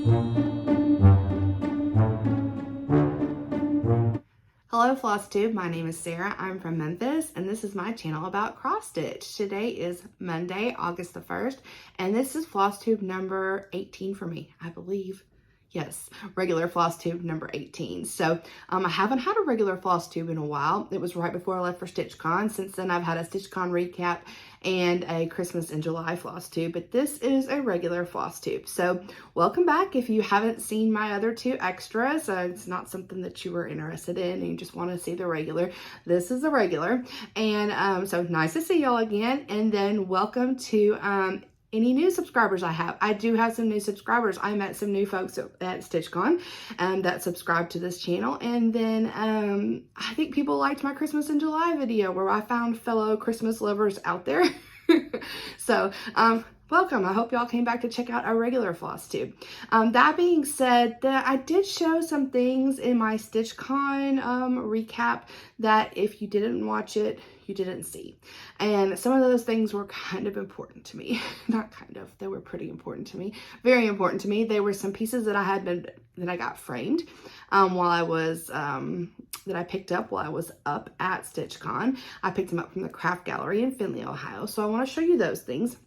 Hello FlossTube, my name is Sarah. I'm from Memphis and this is my channel about cross stitch. Today is Monday, August the 1st, and this is FlossTube number 18 for me, I believe. Yes, regular FlossTube number 18. So I haven't had a regular FlossTube in a while. It was right before I left for StitchCon. Since then I've had a StitchCon recap and a Christmas in July FlossTube, but this is a regular FlossTube. So welcome back. If you haven't seen my other two extras, it's not something that you were interested in and you just want to see the regular, this is a regular. And so nice to see y'all again. And then welcome to any new subscribers I have. I do have some new subscribers. I met some new folks at StitchCon that subscribe to this channel. And then I think people liked my Christmas in July video where I found fellow Christmas lovers out there. So welcome. I hope y'all came back to check out our regular FlossTube. That being said, I did show some things in my StitchCon recap that if you didn't watch it, you didn't see. And some of those things were kind of important to me. Not kind of, they were pretty important to me. Very important to me. They were some pieces that I got framed while I was, that I picked up while I was up at StitchCon. I picked them up from the Craft Gallery in Findlay, Ohio. So I want to show you those things.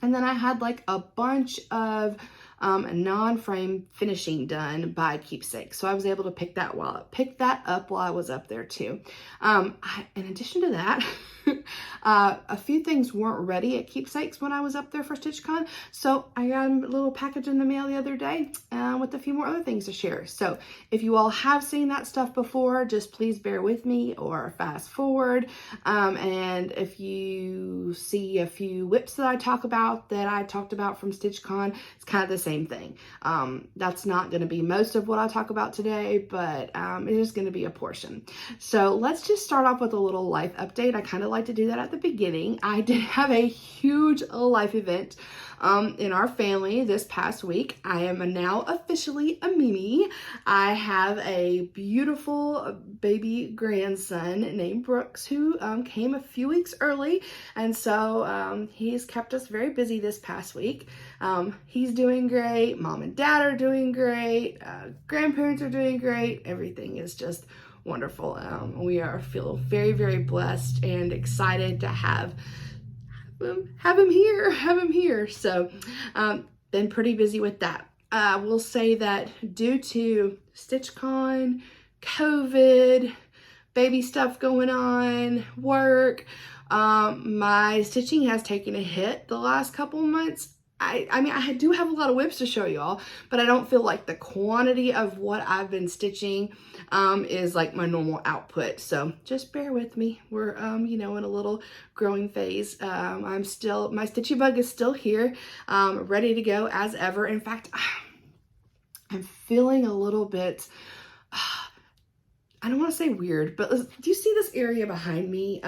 And then I had like a bunch of non-frame finishing done by Keepsakes. So I was able to pick that up while I was up there too. In addition to that, a few things weren't ready at Keepsakes when I was up there for StitchCon. So I got a little package in the mail the other day with a few more other things to share. So if you all have seen that stuff before, just please bear with me or fast forward. And if you see a few whips that I talked about from StitchCon, it's kind of the same thing. That's not going to be most of what I talk about today, but it is going to be a portion. So let's just start off with a little life update. I kind of like to do that at the beginning. I did have a huge life event in our family this past week. I am now officially a Mimi. I have a beautiful baby grandson named Brooks who came a few weeks early, and so he's kept us very busy this past week. He's doing great. Mom and dad are doing great. Grandparents are doing great. Everything is just wonderful. We feel very, very blessed and excited to have him here. So been pretty busy with that. We'll say that due to StitchCon, COVID, baby stuff going on, work, my stitching has taken a hit the last couple of months. I mean, I do have a lot of whips to show y'all, but I don't feel like the quantity of what I've been stitching is like my normal output. So just bear with me. We're, you know, in a little growing phase. My stitchy bug is still here, ready to go as ever. In fact, I'm feeling a little bit, I don't want to say weird, but do you see this area behind me?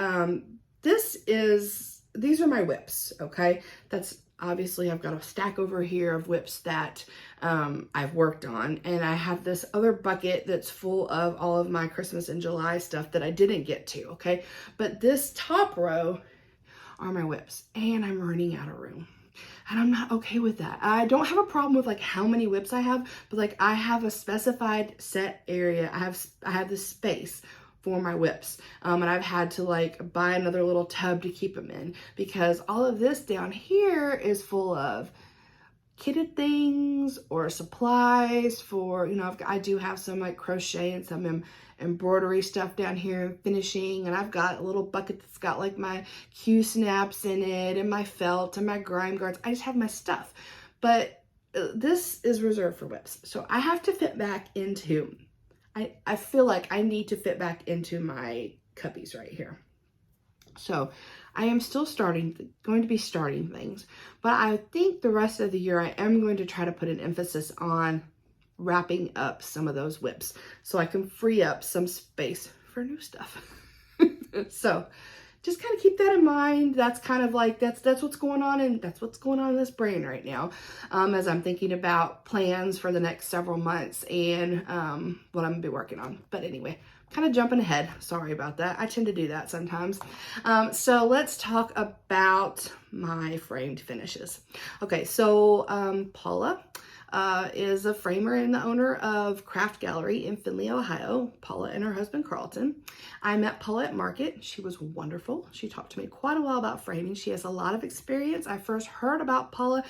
These are my whips, okay? That's obviously, I've got a stack over here of whips that I've worked on, and I have this other bucket that's full of all of my Christmas in July stuff that I didn't get to, okay? But this top row are my whips, and I'm running out of room. And I'm not okay with that. I don't have a problem with like how many whips I have, but like I have a specified set area. I have this space for my whips, and I've had to like buy another little tub to keep them in because all of this down here is full of kitted things or supplies for, you know, I do have some like crochet and some embroidery stuff down here finishing, and I've got a little bucket that's got like my Q snaps in it and my felt and my grime guards. I just have my stuff, but this is reserved for whips, so I have to fit back into, I feel like I need to fit back into my cubbies right here. So I am still going to be starting things, but I think the rest of the year I am going to try to put an emphasis on wrapping up some of those whips so I can free up some space for new stuff. So just kind of keep that in mind. That's kind of like, that's what's going on, and that's what's going on in this brain right now as I'm thinking about plans for the next several months and what I'm gonna be working on. But anyway, kind of jumping ahead. Sorry about that. I tend to do that sometimes. So let's talk about my framed finishes. Okay, so Paula is a framer and the owner of Craft Gallery in Findlay, Ohio, Paula and her husband Carlton. I met Paula at Market. She was wonderful. She talked to me quite a while about framing. She has a lot of experience. I first heard about Paula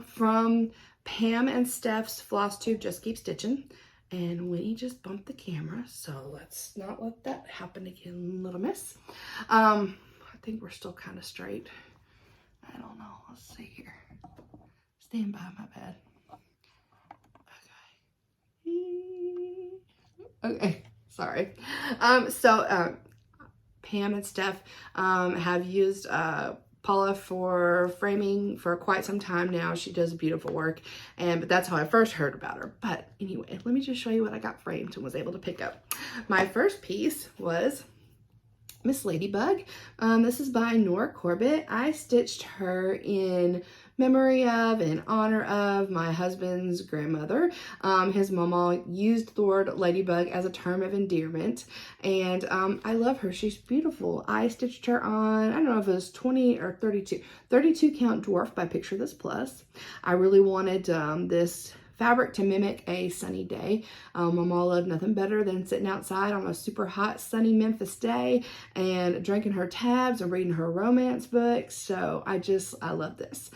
from Pam and Steph's FlossTube Just Keep Stitching. And Weenie just bumped the camera, so let's not let that happen again, little miss. I think we're still kind of straight. I don't know. Let's see here. Stand by my bed. Okay. Okay. Sorry. Pam and Steph have used Paula for framing for quite some time now. She does beautiful work, but that's how I first heard about her. But anyway, let me just show you what I got framed and was able to pick up. My first piece was Miss Ladybug. This is by Nora Corbett. I stitched her in memory of, in honor of my husband's grandmother. His mama used the word ladybug as a term of endearment, and I love her. She's beautiful. I stitched her on, I don't know if it was 20 or 32 count dwarf by Picture This Plus. I really wanted this fabric to mimic a sunny day. Mama loved nothing better than sitting outside on a super hot sunny Memphis day and drinking her tabs and reading her romance books. So I love this.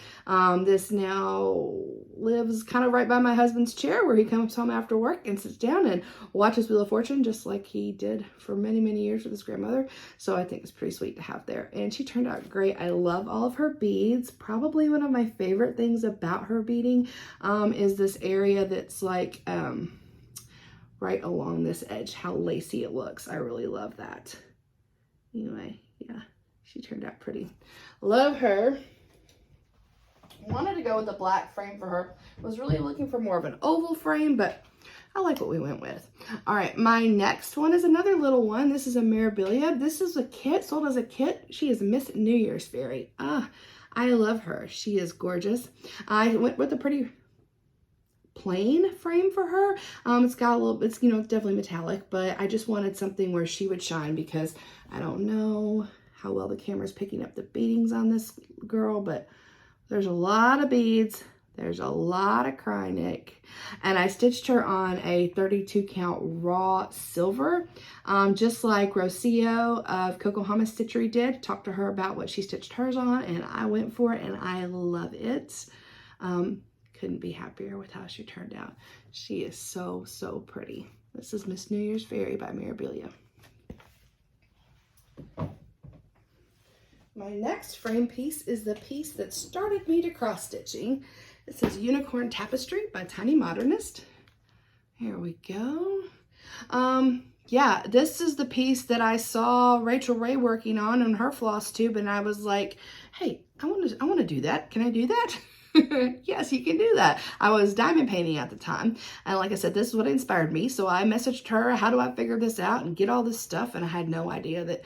This now lives kind of right by my husband's chair where he comes home after work and sits down and watches Wheel of Fortune just like he did for many, many years with his grandmother. So I think it's pretty sweet to have there. And she turned out great. I love all of her beads. Probably one of my favorite things about her beading is this area that's like right along this edge, how lacy it looks. I really love that. Anyway, yeah, she turned out pretty. Love her. Wanted to go with a black frame for her. Was really looking for more of an oval frame, but I like what we went with. All right, my next one is another little one. This is a Mirabilia. This is a kit, sold as a kit. She is Miss New Year's Fairy. I love her. She is gorgeous. I went with a pretty plain frame for her. It's got a little, it's, definitely metallic, but I just wanted something where she would shine because I don't know how well the camera's picking up the beadings on this girl, but there's a lot of beads. There's a lot of cry neck, and I stitched her on a 32 count raw silver, just like Rocio of Cocohamas Stitchery did. Talked to her about what she stitched hers on, and I went for it, and I love it. Couldn't be happier with how she turned out. She is so, so pretty. This is Miss New Year's Fairy by Mirabilia. My next frame piece is the piece that started me to cross stitching. This is Unicorn Tapestry by Tiny Modernist. Here we go. Yeah, this is the piece that I saw Rachel Ray working on her FlossTube, and I was like, hey, I want to do that. Can I do that? Yes, you can do that. I was diamond painting at the time, and like I said, this is what inspired me. So I messaged her, how do I figure this out and get all this stuff? And I had no idea that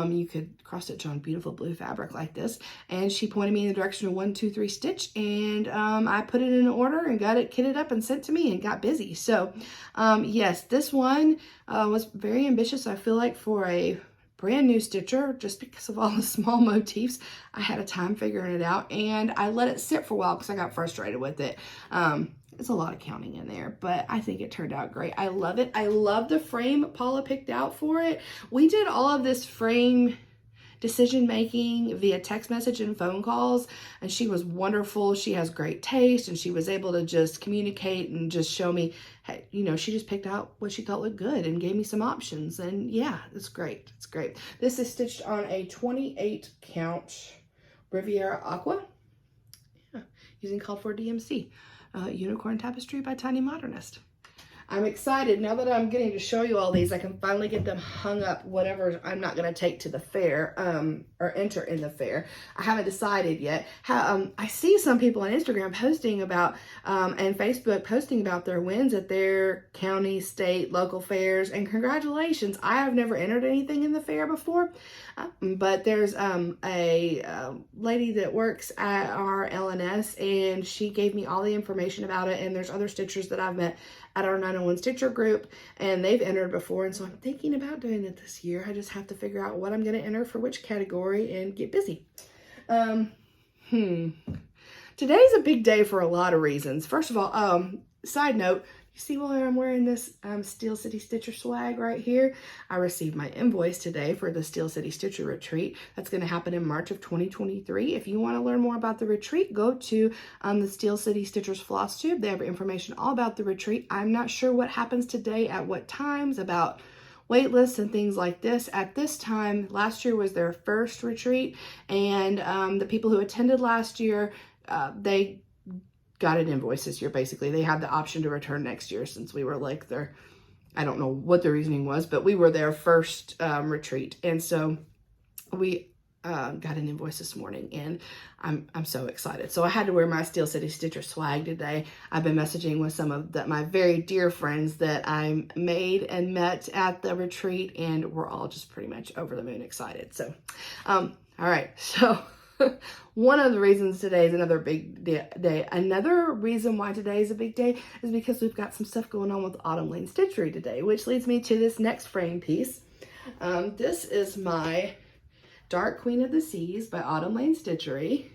you could cross stitch on beautiful blue fabric like this. And she pointed me in the direction of 1, 2, 3 stitch, and I put it in order and got it kitted up and sent to me and got busy. So yes, this one was very ambitious. I feel like for a brand new stitcher, just because of all the small motifs, I had a time figuring it out, and I let it sit for a while because I got frustrated with it. It's a lot of counting in there, but I think it turned out great. I love it. I love the frame Paula picked out for it. We did all of this frame decision making via text message and phone calls, and she was wonderful. She has great taste, and she was able to just communicate and just show me, hey, she just picked out what she thought looked good and gave me some options. And yeah, it's great. It's great. This is stitched on a 28 count Riviera Aqua, using called for DMC. Unicorn Tapestry by Tiny Modernist. I'm excited now that I'm getting to show you all these. I can finally get them hung up, whatever I'm not going to take to the fair or enter in the fair. I haven't decided yet. I see some people on Instagram posting about and Facebook posting about their wins at their county, state, local fairs, and congratulations. I have never entered anything in the fair before, but there's a lady that works at our LNS, and she gave me all the information about it, and there's other stitchers that I've met at our 901 Stitcher group, and they've entered before, and so I'm thinking about doing it this year. I just have to figure out what I'm going to enter for which category and get busy. Today's a big day for a lot of reasons. First of all, side note, you see why I'm wearing this Steel City Stitcher swag right here? I received my invoice today for the Steel City Stitcher retreat. That's going to happen in March of 2023. If you want to learn more about the retreat, go to the Steel City Stitchers FlossTube. They have information all about the retreat. I'm not sure what happens today at what times, about wait lists and things like this. At this time, last year was their first retreat, and the people who attended last year, they got an invoice this year. Basically, they had the option to return next year since we were like their, I don't know what the reasoning was, but we were their first retreat, and so we got an invoice this morning, and I'm so excited. So I had to wear my Steel City Stitcher swag today. I've been messaging with some of my very dear friends that I made and met at the retreat, and we're all just pretty much over the moon excited. So, all right, so. One of the reasons today is another big day. Another reason why today is a big day is because we've got some stuff going on with Leann Stitchery today, which leads me to this next frame piece. This is my Dark Queen of the Seas by Leann Stitchery.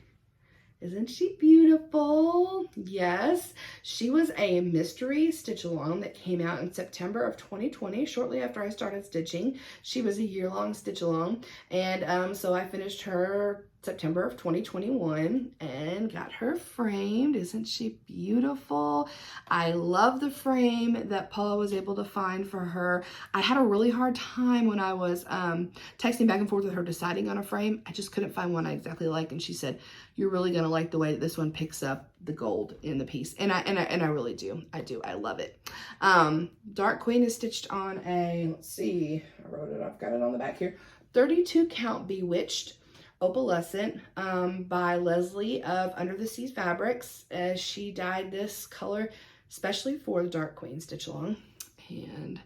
Isn't she beautiful? Yes. She was a mystery stitch along that came out in September of 2020, shortly after I started stitching. She was a year-long stitch along, and so I finished her September of 2021 and got her framed. Isn't she beautiful? I love the frame that Paula was able to find for her. I had a really hard time when I was texting back and forth with her deciding on a frame. I just couldn't find one I exactly like, and she said, "You're really gonna like the way that this one picks up the gold in the piece," and I really do. I love it. Dark Queen is stitched on a, let's see, I wrote it, I've got it on the back here, 32 count Bewitched opalescent by Leslie of Under the Seas Fabrics. She dyed this color especially for the Dark Queen stitch along, and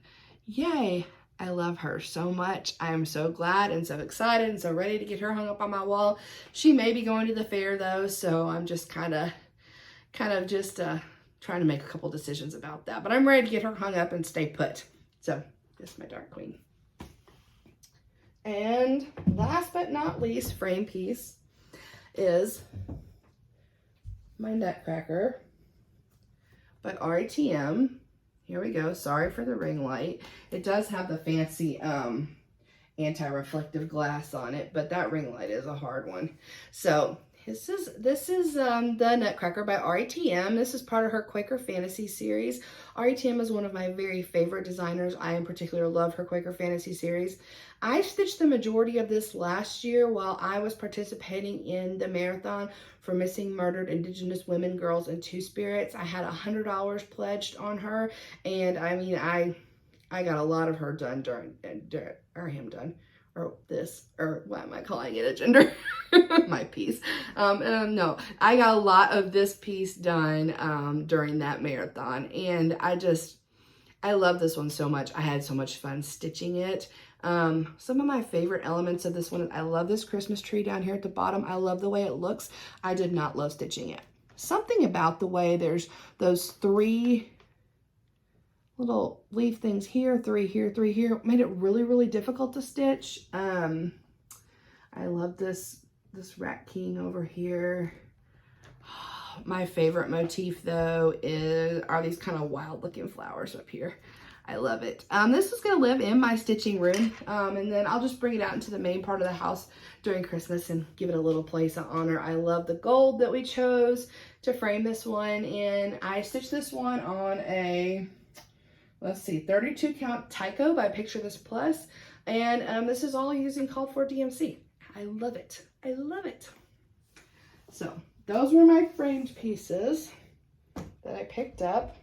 yay, I love her so much. I am so glad and so excited and so ready to get her hung up on my wall. She may be going to the fair though, so I'm just kind of just trying to make a couple decisions about that, but I'm ready to get her hung up and stay put. So this is my Dark Queen. And last but not least frame piece is my Nutcracker by RATM. Here we go. Sorry for the ring light. It does have the fancy anti-reflective glass on it, but that ring light is a hard one. So this is the Nutcracker by RATM. This is part of her Quaker Fantasy series. RATM is one of my very favorite designers. I in particular love her Quaker Fantasy series. I stitched the majority of this last year while I was participating in the marathon for missing murdered Indigenous women, girls, and Two-Spirits. I had $100 pledged on her, and I mean, I got a lot of her done what am I calling it, a gender? My piece. No, I got a lot of this piece done during that marathon, and I love this one so much. I had so much fun stitching it. Some of my favorite elements of this one, I love this Christmas tree down here at the bottom. I love the way it looks. I did not love stitching it. Something about the way there's those 3 little leaf things here, 3 here, 3 here, made it really, really difficult to stitch. I love this Rat King over here. My favorite motif though are these kind of wild looking flowers up here. I love it. This is going to live in my stitching room, and then I'll just bring it out into the main part of the house during Christmas and give it a little place of honor. I love the gold that we chose to frame this one in. I stitched this one on a, let's see, 32 count Tyco by Picture This Plus, and this is all using called for DMC. I love it. I love it. So those were my framed pieces that I picked up.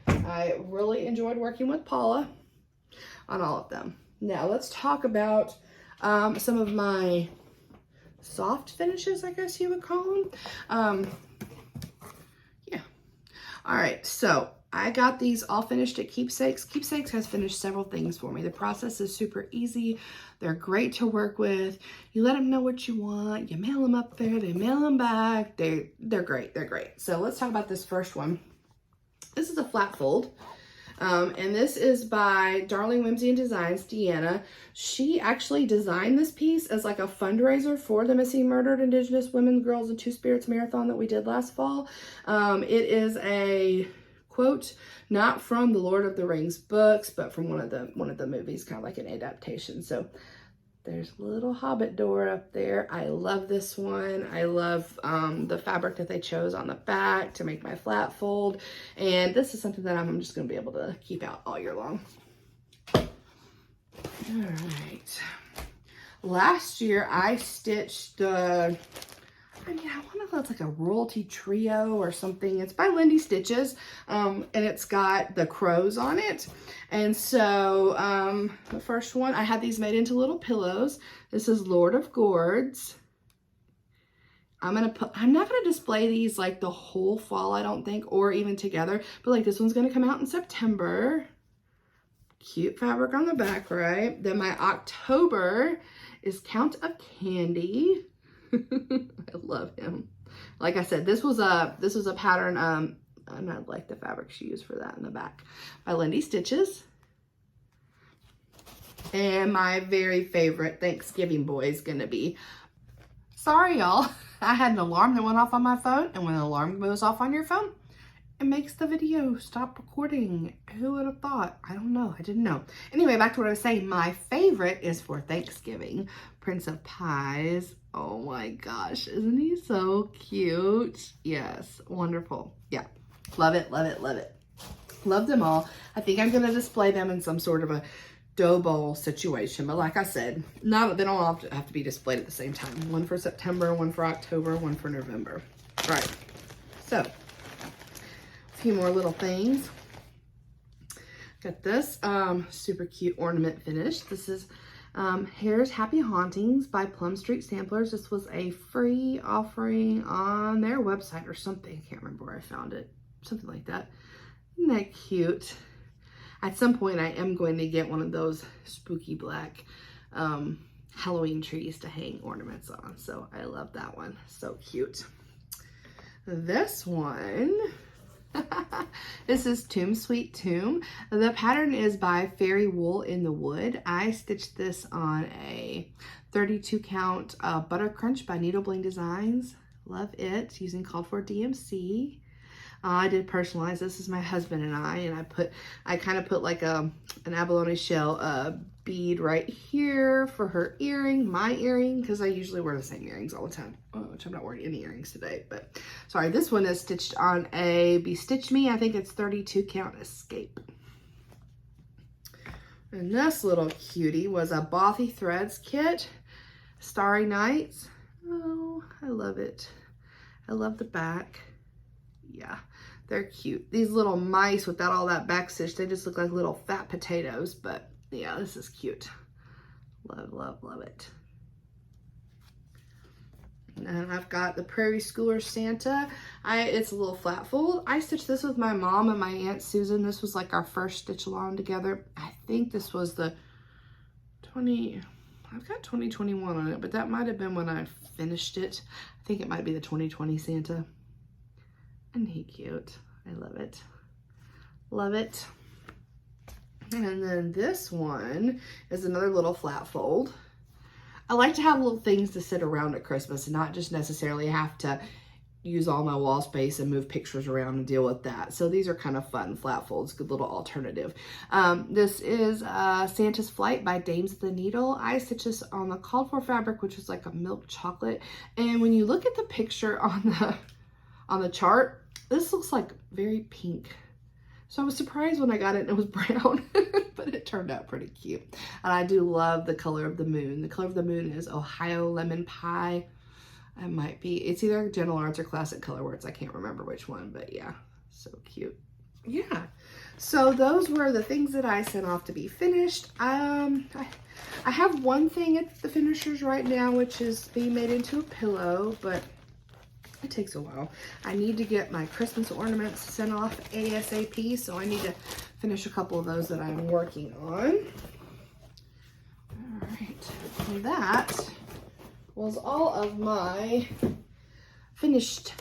I really enjoyed working with Paula on all of them. Now let's talk about some of my soft finishes, I guess you would call them. Yeah. All right, so I got these all finished at Keepsakes. Keepsakes has finished several things for me. The process is super easy. They're great to work with. You let them know what you want. You mail them up there. They mail them back. They're great. They're great. So let's talk about this first one. This is a flat fold. And this is by Darling Whimsy and Designs, Deanna. She actually designed this piece as like a fundraiser for the Missing Murdered Indigenous Women, Girls, and Two Spirits Marathon that we did last fall. It is a quote, not from the Lord of the Rings books, but from one of the movies, kind of like an adaptation. So there's a little hobbit door up there. I love this one. I love the fabric that they chose on the back to make my flat fold. And this is something that I'm just going to be able to keep out all year long. All right. Last year I stitched the, I want to know, it's like a royalty trio or something. It's by Lindy Stitches, and it's got the crows on it. And so the first one, I had these made into little pillows. This is Lord of Gourds. I'm not gonna display these like the whole fall, I don't think, or even together, but like this one's gonna come out in September. Cute fabric on the back, right? Then my October is Count of Candy. I love him. Like I said, this was a pattern. I like the fabric she used for that in the back by Lindy Stitches. And my very favorite Thanksgiving boy is gonna be, sorry y'all, I had an alarm that went off on my phone, and when an alarm goes off on your phone, it makes the video stop recording. Who would have thought? I don't know. I didn't know. Anyway, back to what I was saying. My favorite is for Thanksgiving, Prince of Pies. Oh my gosh, isn't he so cute? Yes, wonderful. Yeah, love it, love it, love it. Love them all. I think I'm gonna display them in some sort of a dough bowl situation, but like I said, they don't all have to be displayed at the same time. One for September, one for October, one for November. All right, so a few more little things. Got this super cute ornament finish. This is Hare's Happy Hauntings by Plum Street Samplers. This was a free offering on their website or something. I can't remember where I found it. Something like that. Isn't that cute? At some point, I am going to get one of those spooky black Halloween trees to hang ornaments on. So I love that one. So cute. This one, this is Tomb Sweet Tomb. The pattern is by Fairy Wool in the Wood. I stitched this on a 32 count Butter Crunch by Needle Bling Designs. Love it. Using called for DMC. I did personalize. This is my husband and I kind of put like an abalone shell bead right here for her earring, my earring, because I usually wear the same earrings all the time, which I'm not wearing any earrings today, but sorry, this one is stitched on a Bestitch Me. I think it's 32 count Escape. And this little cutie was a Bothy Threads kit, Starry Nights. Oh, I love it. I love the back. Yeah, they're cute. These little mice without all that back stitch, they just look like little fat potatoes, but yeah, this is cute. Love, love, love it. And I've got the Prairie Schooler Santa. It's a little flat fold. I stitched this with my mom and my Aunt Susan. This was like our first stitch along together. I think this was the I've got 2021 on it, but that might have been when I finished it. I think it might be the 2020 Santa. Isn't he cute? I love it. Love it. And then this one is another little flat fold. I like to have little things to sit around at Christmas and not just necessarily have to use all my wall space and move pictures around and deal with that. So these are kind of fun flat folds, good little alternative. This is Santa's Flight by Dames of the Needle. I stitched this on the called for fabric, which is like a milk chocolate. And when you look at the picture on the chart, this looks like very pink. So I was surprised when I got it and it was brown, but it turned out pretty cute. And I do love the color of the moon. The color of the moon is Ohio Lemon Pie. It might be, it's either Gentle Arts or Classic Colorworks. I can't remember which one, but yeah, so cute. Yeah, so those were the things that I sent off to be finished. I have one thing at the finishers right now, which is being made into a pillow, but it takes a while. I need to get my Christmas ornaments sent off ASAP, so I need to finish a couple of those that I'm working on. All right, and that was all of my finished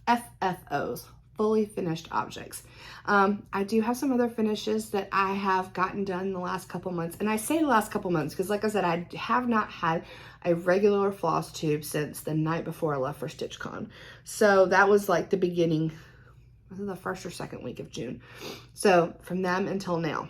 FFOs, fully finished objects. I do have some other finishes that I have gotten done in the last couple months. And I say the last couple months because, like I said, I have not had a regular floss tube since the night before I left for StitchCon. So that was like the beginning, was it the first or second week of June? So from them until now,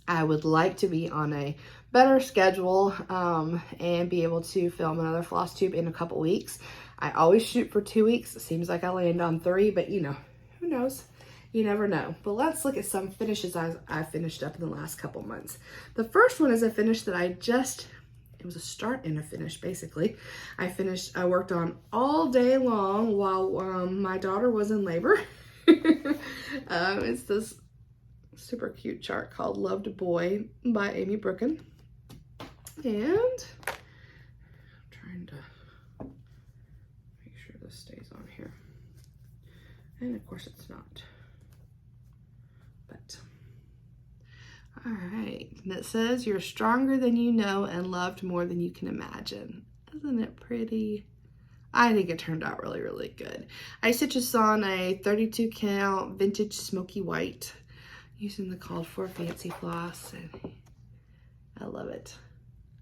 I would like to be on a better schedule and be able to film another floss tube in a couple weeks. I always shoot for 2 weeks. It seems like I land on 3, but you know, who knows? You never know. But let's look at some finishes I finished up in the last couple months. The first one is a finish that it was a start and a finish basically. I worked on all day long while my daughter was in labor. It's this super cute chart called Loved Boy by Amy Brooken. And I'm trying to make sure this stays on here. And of course it's not. But, all right. And it says, you're stronger than you know and loved more than you can imagine. Isn't it pretty? I think it turned out really, really good. I stitched this on a 32 count vintage smoky white using the called for fancy floss, and I love it.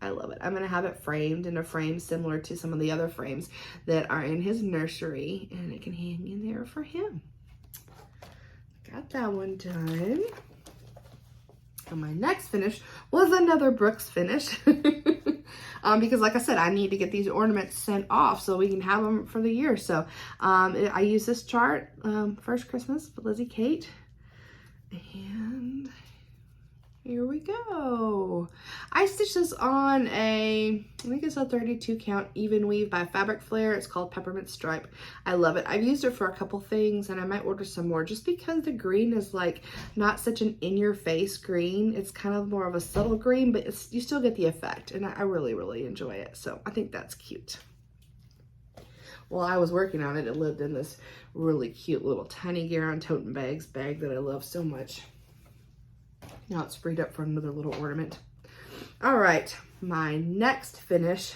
I love it. I'm going to have it framed in a frame similar to some of the other frames that are in his nursery, and it can hang in there for him. Got that one done. And my next finish was another Brooks finish. Because like I said, I need to get these ornaments sent off so we can have them for the year. So I use this chart, First Christmas with Lizzie Kate. And here we go. I stitched this on I think it's a 32 count even weave by Fabric Flair. It's called Peppermint Stripe. I love it. I've used it for a couple things and I might order some more just because the green is like not such an in-your-face green. It's kind of more of a subtle green, but you still get the effect, and I really, really enjoy it. So I think that's cute. While I was working on it, it lived in this really cute little tiny GaRon tote bag that I love so much. Now it's freed up for another little ornament. All right, my next finish.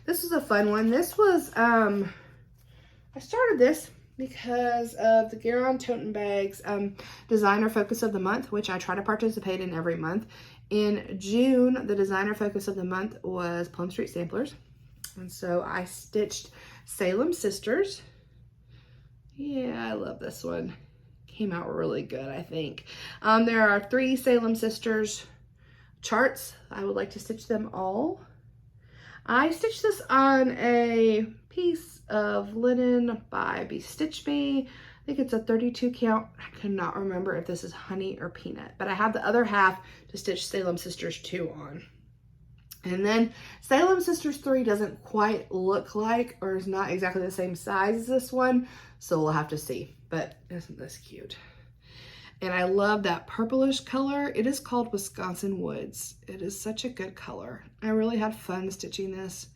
This is a fun one. This was, I started this because of the GaRon tote bags designer focus of the month, which I try to participate in every month. In June, the designer focus of the month was Plum Street Samplers. And so I stitched Salem Sisters. Yeah, I love this one. Came out really good, I think. There are 3 Salem Sisters charts. I would like to stitch them all. I stitched this on a piece of linen by Stitch Bee. I think it's a 32 count. I cannot remember if this is honey or peanut, but I have the other half to stitch Salem Sisters 2 on. And then Salem Sisters 3 doesn't quite look like, or is not exactly the same size as this one, so we'll have to see. But isn't this cute? And I love that purplish color. It is called Wisconsin Woods. It is such a good color. I really had fun stitching this.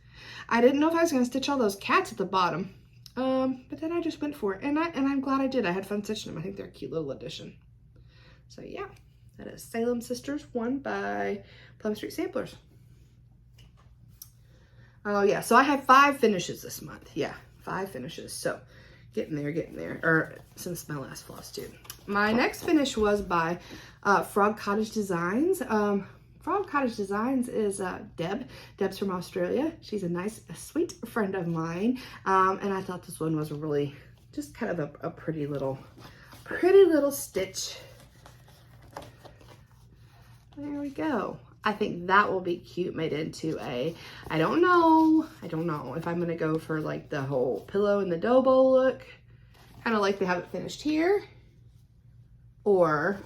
I didn't know if I was going to stitch all those cats at the bottom, but then I just went for it, and I'm glad I did. I had fun stitching them. I think they're a cute little addition. So yeah, that is Salem Sisters 1 by Plum Street Samplers. Oh yeah, so I had 5 finishes this month. Yeah, 5 finishes. So getting there, or since my last floss tube. My next finish was by Frog Cottage Designs. Frog Cottage Designs is Deb. Deb's from Australia. She's a sweet friend of mine. And I thought this one was really just kind of a pretty little stitch. There we go. I think that will be cute made into a, I don't know if I'm gonna go for like the whole pillow and the dough bowl look, kind of like they have it finished here, or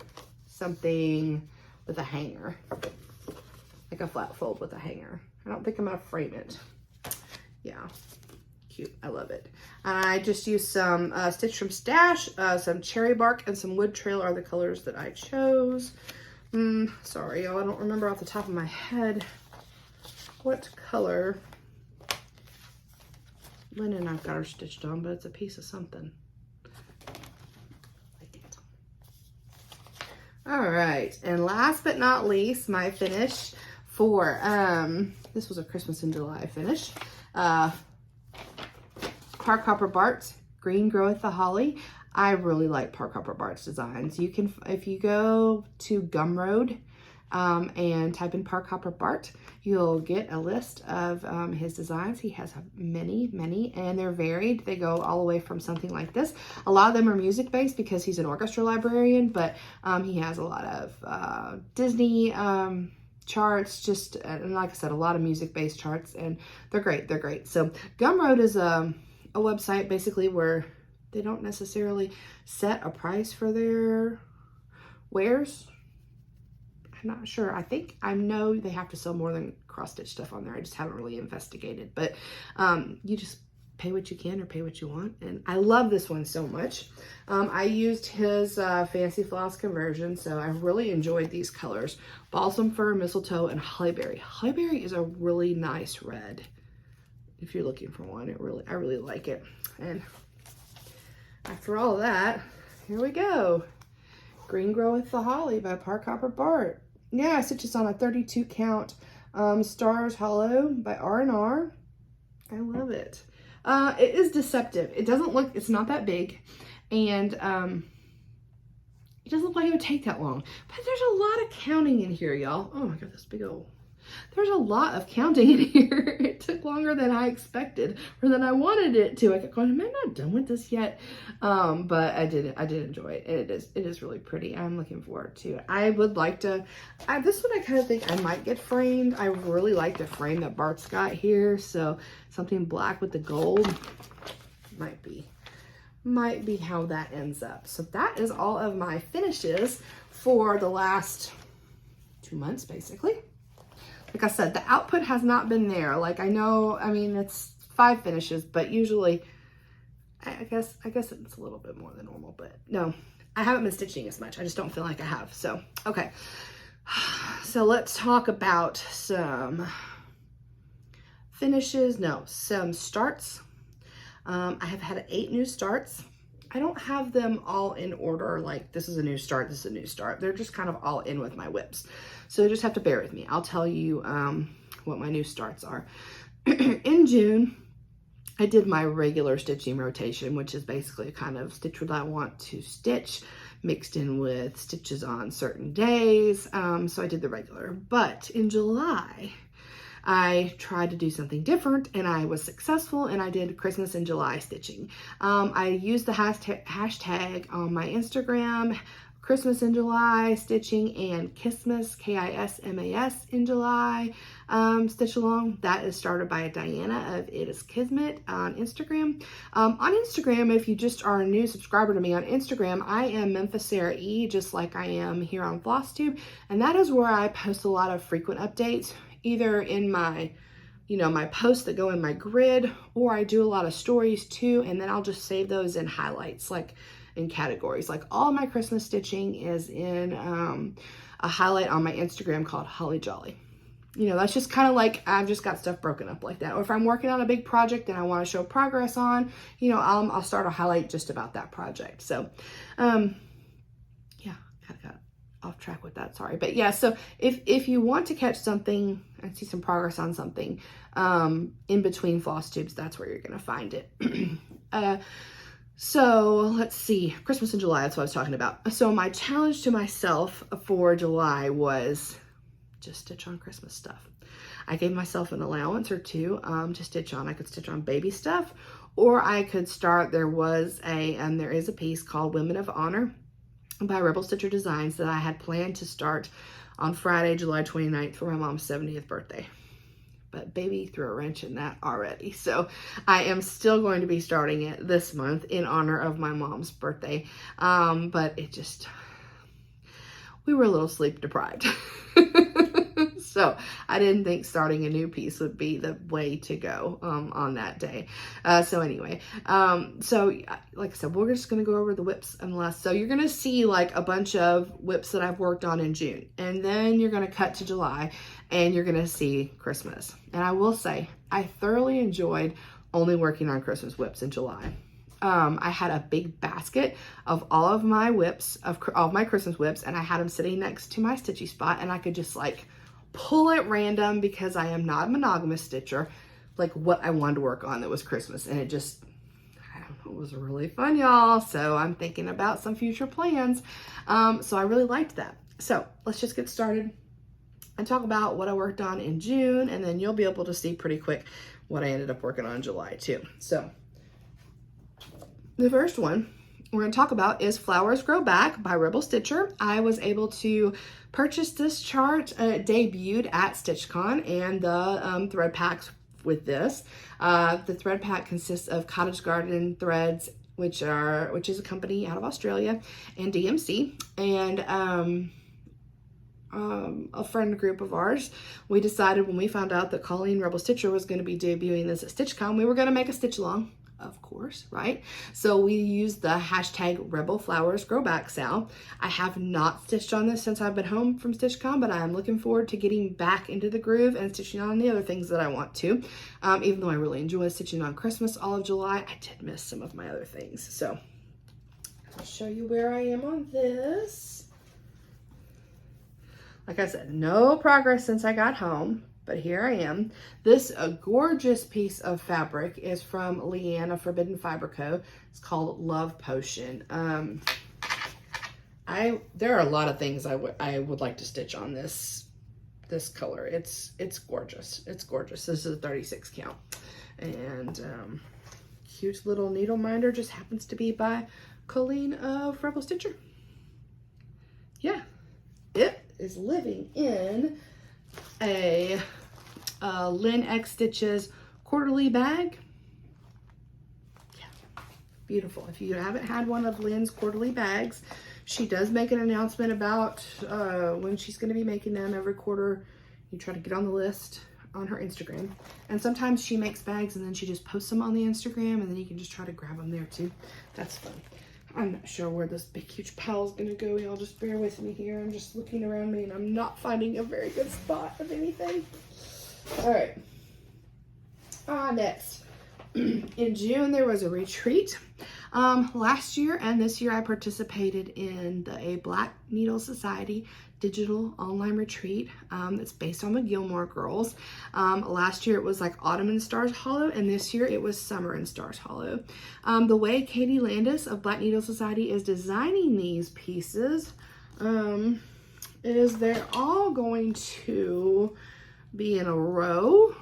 something with a hanger, like a flat fold with a hanger. I don't think I'm gonna frame it. Yeah, cute, I love it. I just used some Stitch from Stash, some cherry bark, and some wood trail are the colors that I chose. Sorry, y'all, I don't remember off the top of my head what color. Lynn and I've got her stitched on, but it's a piece of something. All right, and last but not least, my finish for, this was a Christmas in July finish. Hopper Bart, Green Groweth the Holly. I really like Hopper Bart's designs. You can, if you go to Gumroad and type in Hopper Bart, you'll get a list of his designs. He has many, and they're varied. They go all the way from something like this. A lot of them are music based because he's an orchestra librarian, but he has a lot of Disney charts, just, and like I said, a lot of music based charts, and they're great. So Gumroad is a website basically where they don't necessarily set a price for their wares. I'm not sure. I know they have to sell more than cross stitch stuff on there. I just haven't really investigated, but you just pay what you can or pay what you want. And I love this one so much. I used his fancy floss conversion, so I really enjoyed these colors: balsam fir, mistletoe, and hollyberry. Hollyberry is a really nice red. If you're looking for one, I really like it. And after all that, here we go. Green Groweth the Holly by Hopper Bart. Yeah, I stitched this on a 32 count Stars Hollow by R&R. I love it. It is deceptive. It doesn't look, it's not that big, and it doesn't look like it would take that long. But there's a lot of counting in here, y'all. Oh my god, this big old. There's a lot of counting in here. It took longer than I expected, or than I wanted it to. I kept going, am I not done with this yet? But I did enjoy it. It is really pretty. I'm looking forward to it. I would like to, this one I kind of think I might get framed. I really like the frame that Bart's got here. So something black with the gold might be how that ends up. So that is all of my finishes for the last 2 months, basically. Like I said, the output has not been there. Like, I know, I mean, it's 5 finishes, but usually, I guess it's a little bit more than normal, but no, I haven't been stitching as much. I just don't feel like I have. So, okay. So let's talk about some finishes. No, some starts. I have had 8 new starts. I don't have them all in order, like this is a new start, this is a new start. They're just kind of all in with my whips. So you just have to bear with me. I'll tell you what my new starts are. In June, I did my regular stitching rotation, which is basically a kind of stitch what I want to stitch mixed in with stitches on certain days. So I did the regular. But in July, I tried to do something different, and I was successful, and I did Christmas in July stitching. I used the hashtag on my Instagram, Christmas in July stitching, and Kismas, Kismas in July stitch along. That is started by Diana of ItIsKismet on Instagram. On Instagram, if you just are a new subscriber to me on Instagram, I am Memphis.Sarah.E, just like I am here on FlossTube, and that is where I post a lot of frequent updates, either in my, my posts that go in my grid, or I do a lot of stories too, and then I'll just save those in highlights, like in categories. Like all my Christmas stitching is in a highlight on my Instagram called Holly Jolly. That's just kind of like, I've just got stuff broken up like that. Or if I'm working on a big project and I want to show progress on, I'll start a highlight just about that project. So, yeah, kind of got off track with that, sorry. But yeah, so if you want to catch something and see some progress on something in between FlossTubes, that's where you're going to find it. So let's see, Christmas in July, that's what I was talking about. So my challenge to myself for July was just stitch on Christmas stuff. I gave myself an allowance or 2 to stitch on. I could stitch on baby stuff, or I could start, there is a piece called Women of Honor by Rebel Stitcher Designs that I had planned to start on Friday, July 29th for my mom's 70th birthday. But baby threw a wrench in that already. So I am still going to be starting it this month in honor of my mom's birthday. But we were a little sleep deprived. So I didn't think starting a new piece would be the way to go on that day. So anyway, so like I said, we're just going to go over the whips so you're going to see like a bunch of whips that I've worked on in June, and then you're going to cut to July and you're going to see Christmas. And I will say, I thoroughly enjoyed only working on Christmas whips in July. I had a big basket of all of my whips, of all of my Christmas whips, and I had them sitting next to my stitchy spot, and I could just like pull at random, because I am not a monogamous stitcher, like what I wanted to work on that was Christmas. And it just, I don't know, It was really fun, y'all. So I'm thinking about some future plans. So I really liked that. So let's just get started and talk about what I worked on in June, and then you'll be able to see pretty quick what I ended up working on in July too. So the first one we're going to talk about is Flowers Grow Back by Rebel Stitcher. I was able to purchase this chart. It debuted at StitchCon, and the thread packs with this. The thread pack consists of Cottage Garden threads, which is a company out of Australia, and DMC, and a friend group of ours. We decided when we found out that Colleen Rebel Stitcher was going to be debuting this at StitchCon, we were going to make a stitch along, of course, right? So we used the hashtag Rebel Flowers Grow Back Sal. I have not stitched on this since I've been home from StitchCon, but I am looking forward to getting back into the groove and stitching on the other things that I want to. Even though I really enjoy stitching on Christmas all of July, I did miss some of my other things. So I'll show you where I am on this. Like I said, no progress since I got home, but here I am. This gorgeous piece of fabric is from Leann of Forbidden Fiber Co. It's called Love Potion. There are a lot of things I would like to stitch on this color. It's gorgeous. It's gorgeous. This is a 36 count, and cute little needle minder just happens to be by Colleen of Rebel Stitcher. Yeah, it is living in a Lynn X Stitches quarterly bag. Yeah, beautiful. If you haven't had one of Lynn's quarterly bags, she does make an announcement about when she's going to be making them every quarter. You try to get on the list on her Instagram, and sometimes she makes bags and then she just posts them on the Instagram, and then you can just try to grab them there too. That's fun. I'm not sure where this big huge pile is going to go. Y'all just bear with me here. I'm just looking around me and I'm not finding a very good spot of anything. All right. Next. In June, there was a retreat. Last year and this year, I participated in a Black Needle Society digital online retreat. It's based on the Gilmore Girls. Last year it was like Autumn in Stars Hollow, and this year it was Summer in Stars Hollow. The way Katie Landis of Black Needle Society is designing these pieces is they're all going to be in a row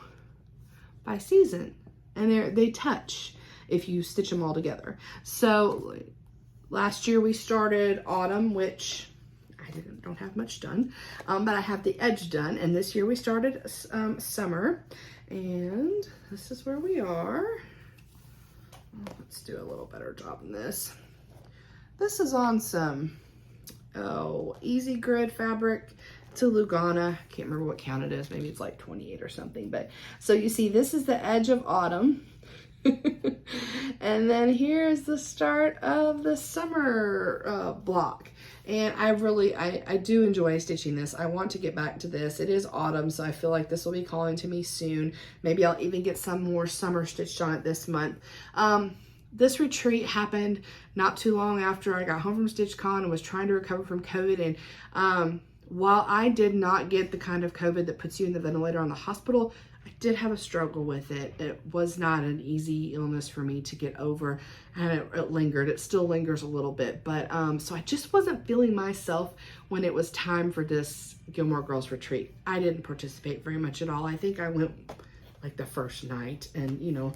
by season, and they touch if you stitch them all together. So last year we started Autumn, which I don't have much done, but I have the edge done, and this year we started Summer, and this is where we are. Let's do a little better job than this. This is on some Easy Grid fabric to Lugana. Can't remember what count it is. Maybe it's like 28 or something. But so you see, this is the edge of Autumn. And then here's the start of the Summer block. And I do enjoy stitching this. I want to get back to this. It is Autumn, so I feel like this will be calling to me soon. Maybe I'll even get some more summer stitched on it this month. This retreat happened not too long after I got home from StitchCon and was trying to recover from COVID. And while I did not get the kind of COVID that puts you in the ventilator on the hospital, I did have a struggle with it. It was not an easy illness for me to get over, and it lingered. It still lingers a little bit, but so I just wasn't feeling myself when it was time for this Gilmore Girls retreat. I didn't participate very much at all. I think I went like the first night, and you know,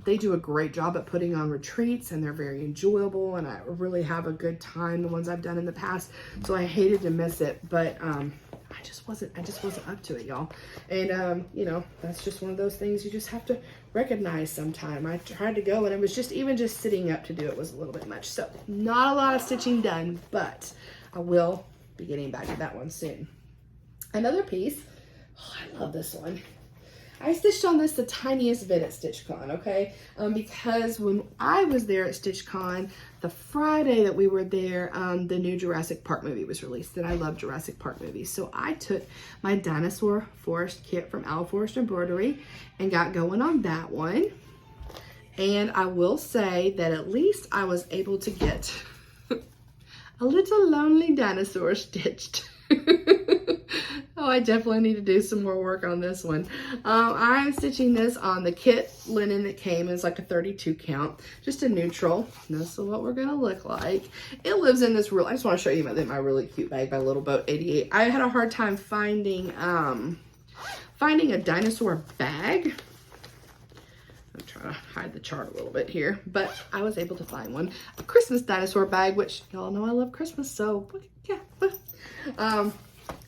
they do a great job at putting on retreats, and they're very enjoyable, and I really have a good time, the ones I've done in the past, so I hated to miss it, but I just wasn't up to it, y'all. And you know, that's just one of those things you just have to recognize sometime. I tried to go, and it was just, even just sitting up to do it was a little bit much. So not a lot of stitching done, but I will be getting back to that one soon. Another piece, oh, I love this one. I stitched on this the tiniest bit at StitchCon, okay? Because when I was there at StitchCon, the Friday that we were there, the new Jurassic Park movie was released, and I love Jurassic Park movies. So I took my Dinosaur Forest kit from Owl Forest Embroidery and got going on that one. And I will say that at least I was able to get a little lonely dinosaur stitched. Oh, I definitely need to do some more work on this one. I'm stitching this on the kit linen that came. It's like a 32 count, just a neutral. This is what we're gonna look like. It lives in this real, I just wanna show you my really cute bag by Little Boat 88. I had a hard time finding a dinosaur bag. I'm trying to hide the chart a little bit here, but I was able to find one. A Christmas dinosaur bag, which y'all know I love Christmas, so yeah.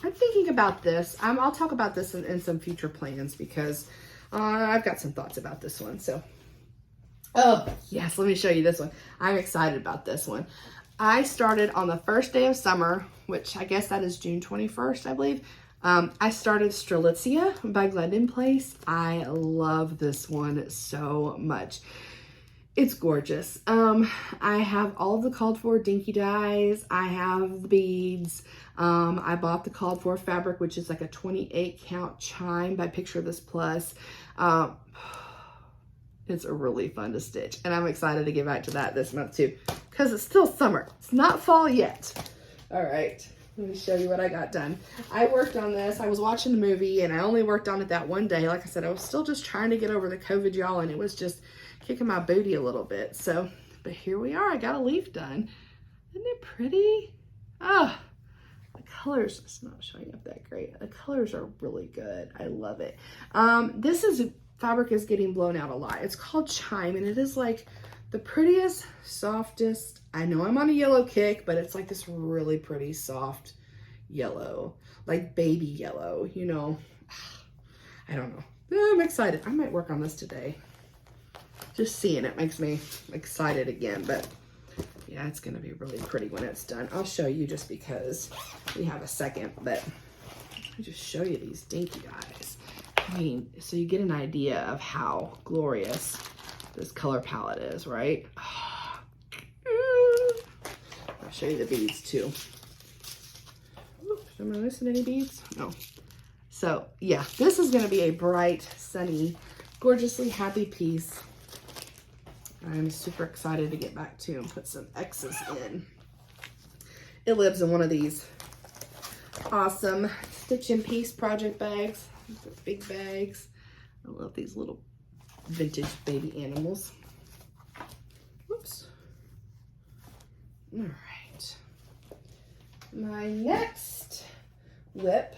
I'm thinking about this. I'll talk about this in some future plans because I've got some thoughts about this one. So, oh yes, let me show you this one. I'm excited about this one. I started on the first day of summer, which I guess that is June 21st, I believe. I started Strelitzia by Glendon Place. I love this one so much. It's gorgeous. I have all of the called for dinky dyes. I have the beads. I bought the called for fabric, which is like a 28 count chime by Picture This Plus. It's really fun to stitch, and I'm excited to get back to that this month too, because it's still summer. It's not fall yet. All right, let me show you what I got done. I worked on this. I was watching the movie, and I only worked on it that one day. Like I said, I was still just trying to get over the COVID, y'all, and it was just kicking my booty a little bit. So, but here we are. I got a leaf done. Isn't it pretty? Oh, the colors, it's not showing up that great. The colors are really good. I love it. Fabric is getting blown out a lot. It's called Chime, and it is like the prettiest, softest, I know I'm on a yellow kick, but it's like this really pretty, soft yellow, like baby yellow, you know. I don't know. I'm excited. I might work on this today. Just seeing it makes me excited again, but yeah, it's gonna be really pretty when it's done. I'll show you just because we have a second, but I'll just show you these dinky dyes. I mean, so you get an idea of how glorious this color palette is, right? I'll show you the beads too. Oops, am I missing any beads? No. So yeah, this is gonna be a bright, sunny, gorgeously happy piece. I'm super excited to get back to and put some X's in. It lives in one of these awesome Stitch in Piece project bags. These are big bags. I love these little vintage baby animals. Whoops. All right. My next whip,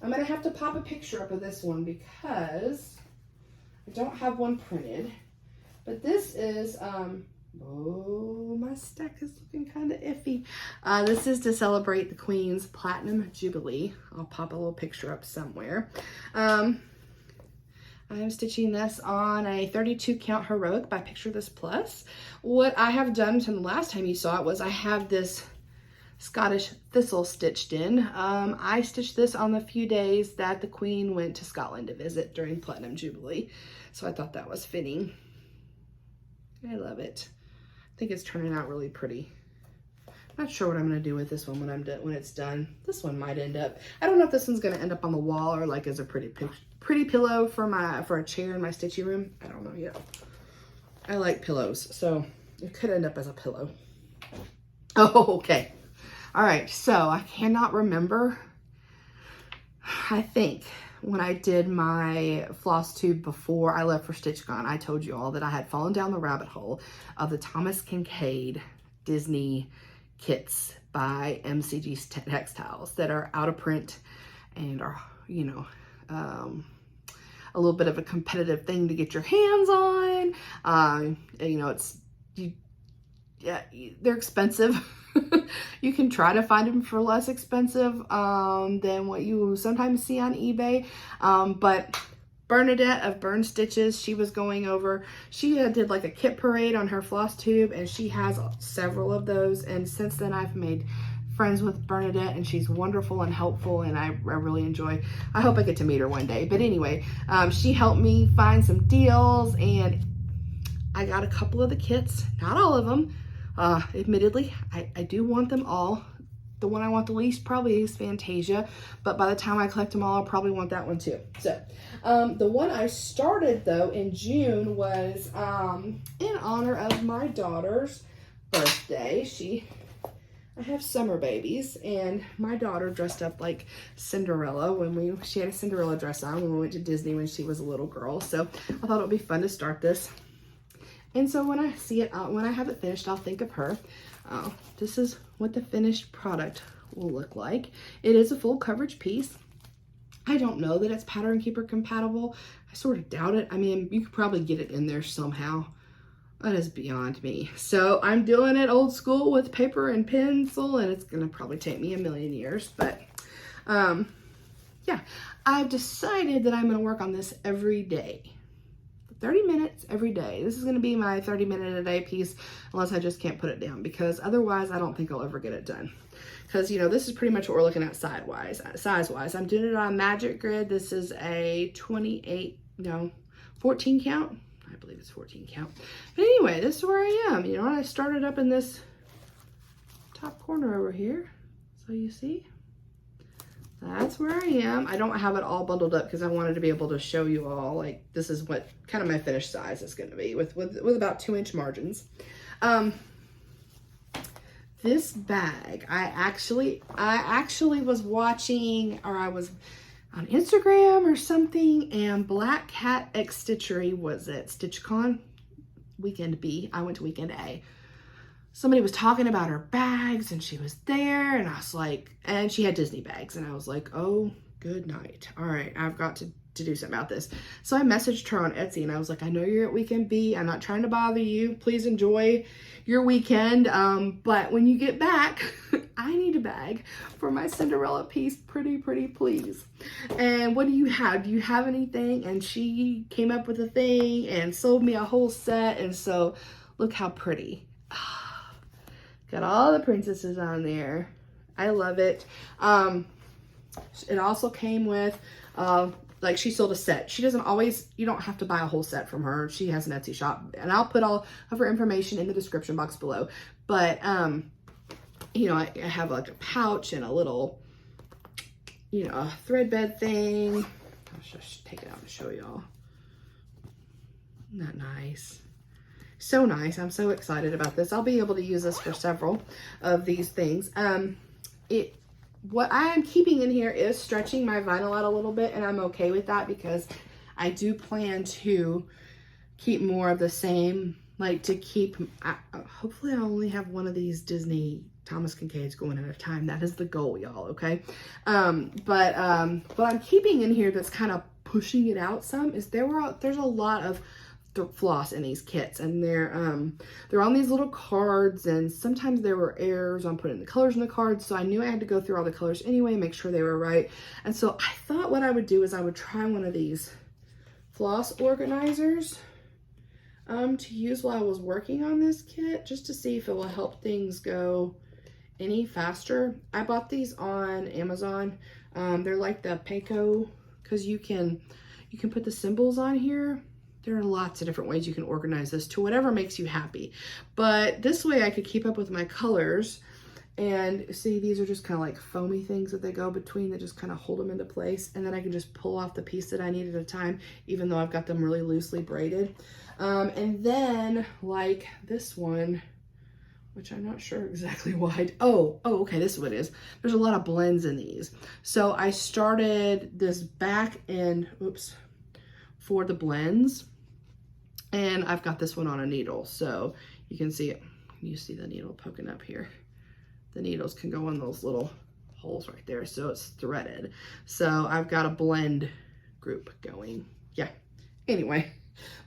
I'm gonna have to pop a picture up of this one because I don't have one printed. But this is, oh, my stack is looking kind of iffy. This is to celebrate the Queen's Platinum Jubilee. I'll pop a little picture up somewhere. I'm stitching this on a 32 count heroic by Picture This Plus. What I have done from the last time you saw it was I have this Scottish thistle stitched in. I stitched this on the few days that the Queen went to Scotland to visit during Platinum Jubilee. So I thought that was fitting. I love it. I think it's turning out really pretty. Not sure what I'm gonna do with this one when it's done. This one might end up, I don't know if this one's gonna end up on the wall or like as a pretty pillow for a chair in my stitching room. I don't know yet. I like pillows, so it could end up as a pillow. Oh, okay. All right, so I cannot remember. I think when I did my FlossTube before I left for StitchCon, I told you all that I had fallen down the rabbit hole of the Thomas Kincaid Disney kits by MCG Textiles that are out of print and are, you know, a little bit of a competitive thing to get your hands on. You know, they're expensive. You can try to find them for less expensive than what you sometimes see on eBay. But Bernadette of Bern Stitches, she was going over, she did like a kit parade on her FlossTube, and she has several of those. And since then I've made friends with Bernadette, and she's wonderful and helpful, and I really enjoy. I hope I get to meet her one day. But anyway, she helped me find some deals, and I got a couple of the kits, not all of them. Admittedly, I do want them all. The one I want the least probably is Fantasia, but by the time I collect them all, I'll probably want that one too. So, the one I started though in June was in honor of my daughter's birthday. I have summer babies, and my daughter dressed up like Cinderella when she had a Cinderella dress on when we went to Disney when she was a little girl. So I thought it would be fun to start this. And so when I see it, when I have it finished, I'll think of her. This is what the finished product will look like. It is a full coverage piece. I don't know that it's Pattern Keeper compatible. I sort of doubt it. I mean, you could probably get it in there somehow. That is beyond me. So I'm doing it old school with paper and pencil, and it's gonna probably take me a million years, but yeah, I've decided that I'm gonna work on this every day. 30 minutes every day. This is gonna be my 30-minute a day piece, unless I just can't put it down, because otherwise I don't think I'll ever get it done. Because, you know, this is pretty much what we're looking at size-wise. I'm doing it on Magic Grid. This is a 14 count. I believe it's 14 count. But anyway, this is where I am. You know, I started up in this top corner over here. So you see, that's where I am. I don't have it all bundled up because I wanted to be able to show you all, like, this is what kind of my finished size is going to be with about 2-inch margins. This bag, I actually was watching, or I was on Instagram or something, and Black Cat X Stitchery was at StitchCon, weekend B. I went to weekend A. Somebody was talking about her bags, and she was there, and I was like, and she had Disney bags, and I was like, oh, good night. All right, I've got to do something about this. So I messaged her on Etsy, and I was like, I know you're at weekend B. I'm not trying to bother you. Please enjoy your weekend. But when you get back, I need a bag for my Cinderella piece, pretty please. And what do you have? Do you have anything? And she came up with a thing and sold me a whole set. And so look how pretty. Got all the princesses on there. I love it. It also came with, like, she sold a set. She doesn't always, you don't have to buy a whole set from her. She has an Etsy shop, and I'll put all of her information in the description box below. But, you know, I have like a pouch and a little, you know, a thread bed thing. I'll just take it out and show y'all. Isn't that nice? So nice. I'm so excited about this. I'll be able to use this for several of these things. What I am keeping in here is stretching my vinyl out a little bit, and I'm okay with that because I do plan to keep more of the same, like to keep, hopefully I only have one of these Disney Thomas Kincaids going at a time. That is the goal, y'all, okay? But what I'm keeping in here that's kind of pushing it out some is there's a lot of floss in these kits, and they're on these little cards, and sometimes there were errors on putting the colors in the cards, so I knew I had to go through all the colors anyway, make sure they were right. And so I thought what I would do is I would try one of these floss organizers to use while I was working on this kit, just to see if it will help things go any faster. I bought these on Amazon. They're like the Payco, because you can put the symbols on here. There are lots of different ways you can organize this to whatever makes you happy. But this way I could keep up with my colors. And see, these are just kind of like foamy things that they go between that just kind of hold them into place. And then I can just pull off the piece that I need at a time, even though I've got them really loosely braided. And then like this one, which I'm not sure exactly why. Oh, okay, this is what it is. There's a lot of blends in these. So I started this back end, for the blends, and I've got this one on a needle, so you can see it. You see the needle poking up here. The needles can go in those little holes right there, so it's threaded. So I've got a blend group going. Yeah, anyway,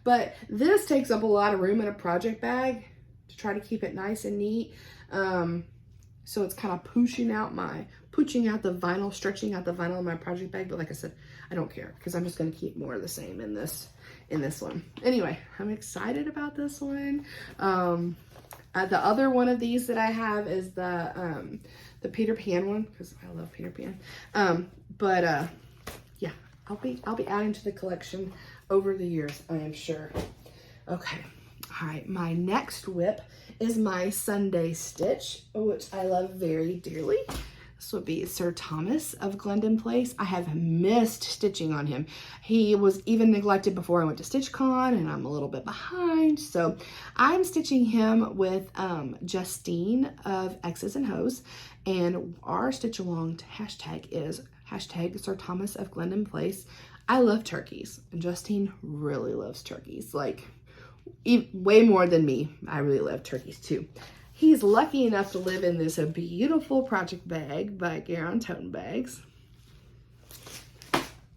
but this takes up a lot of room in a project bag to try to keep it nice and neat. So it's kind of pushing out the vinyl, stretching out the vinyl in my project bag. But like I said, I don't care because I'm just going to keep more of the same in this one. Anyway, I'm excited about this one. The other one of these that I have is the Peter Pan one, because I love Peter Pan. Yeah, I'll be adding to the collection over the years, I am sure. Okay. All right, my next whip is my Sunday Stitch, which I love very dearly. This would be Sir Thomas of Glendon Place. I have missed stitching on him. He was even neglected before I went to StitchCon, and I'm a little bit behind. So I'm stitching him with Justine of X's and Hoes. And our stitch along hashtag is hashtag Sir Thomas of Glendon Place. I love turkeys, and Justine really loves turkeys, like way more than me. I really love turkeys too. He's lucky enough to live in this beautiful project bag by GaRon Tote Bags.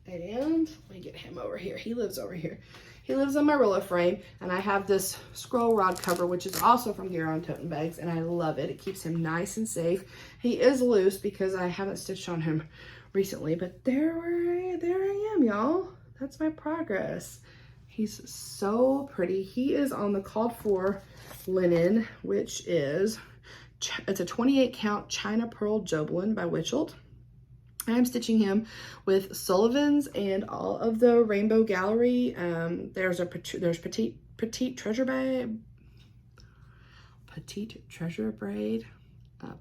And let me get him over here. He lives over here. He lives on my roller frame, and I have this scroll rod cover, which is also from GaRon Tote Bags, and I love it. It keeps him nice and safe. He is loose because I haven't stitched on him recently, but there I am, y'all. That's my progress. He's so pretty. He is on the called for linen, which is, it's a 28 count China Pearl Jobelin by Witchelt. I'm stitching him with Sullivan's and all of the Rainbow Gallery. There's Petite Treasure Braid,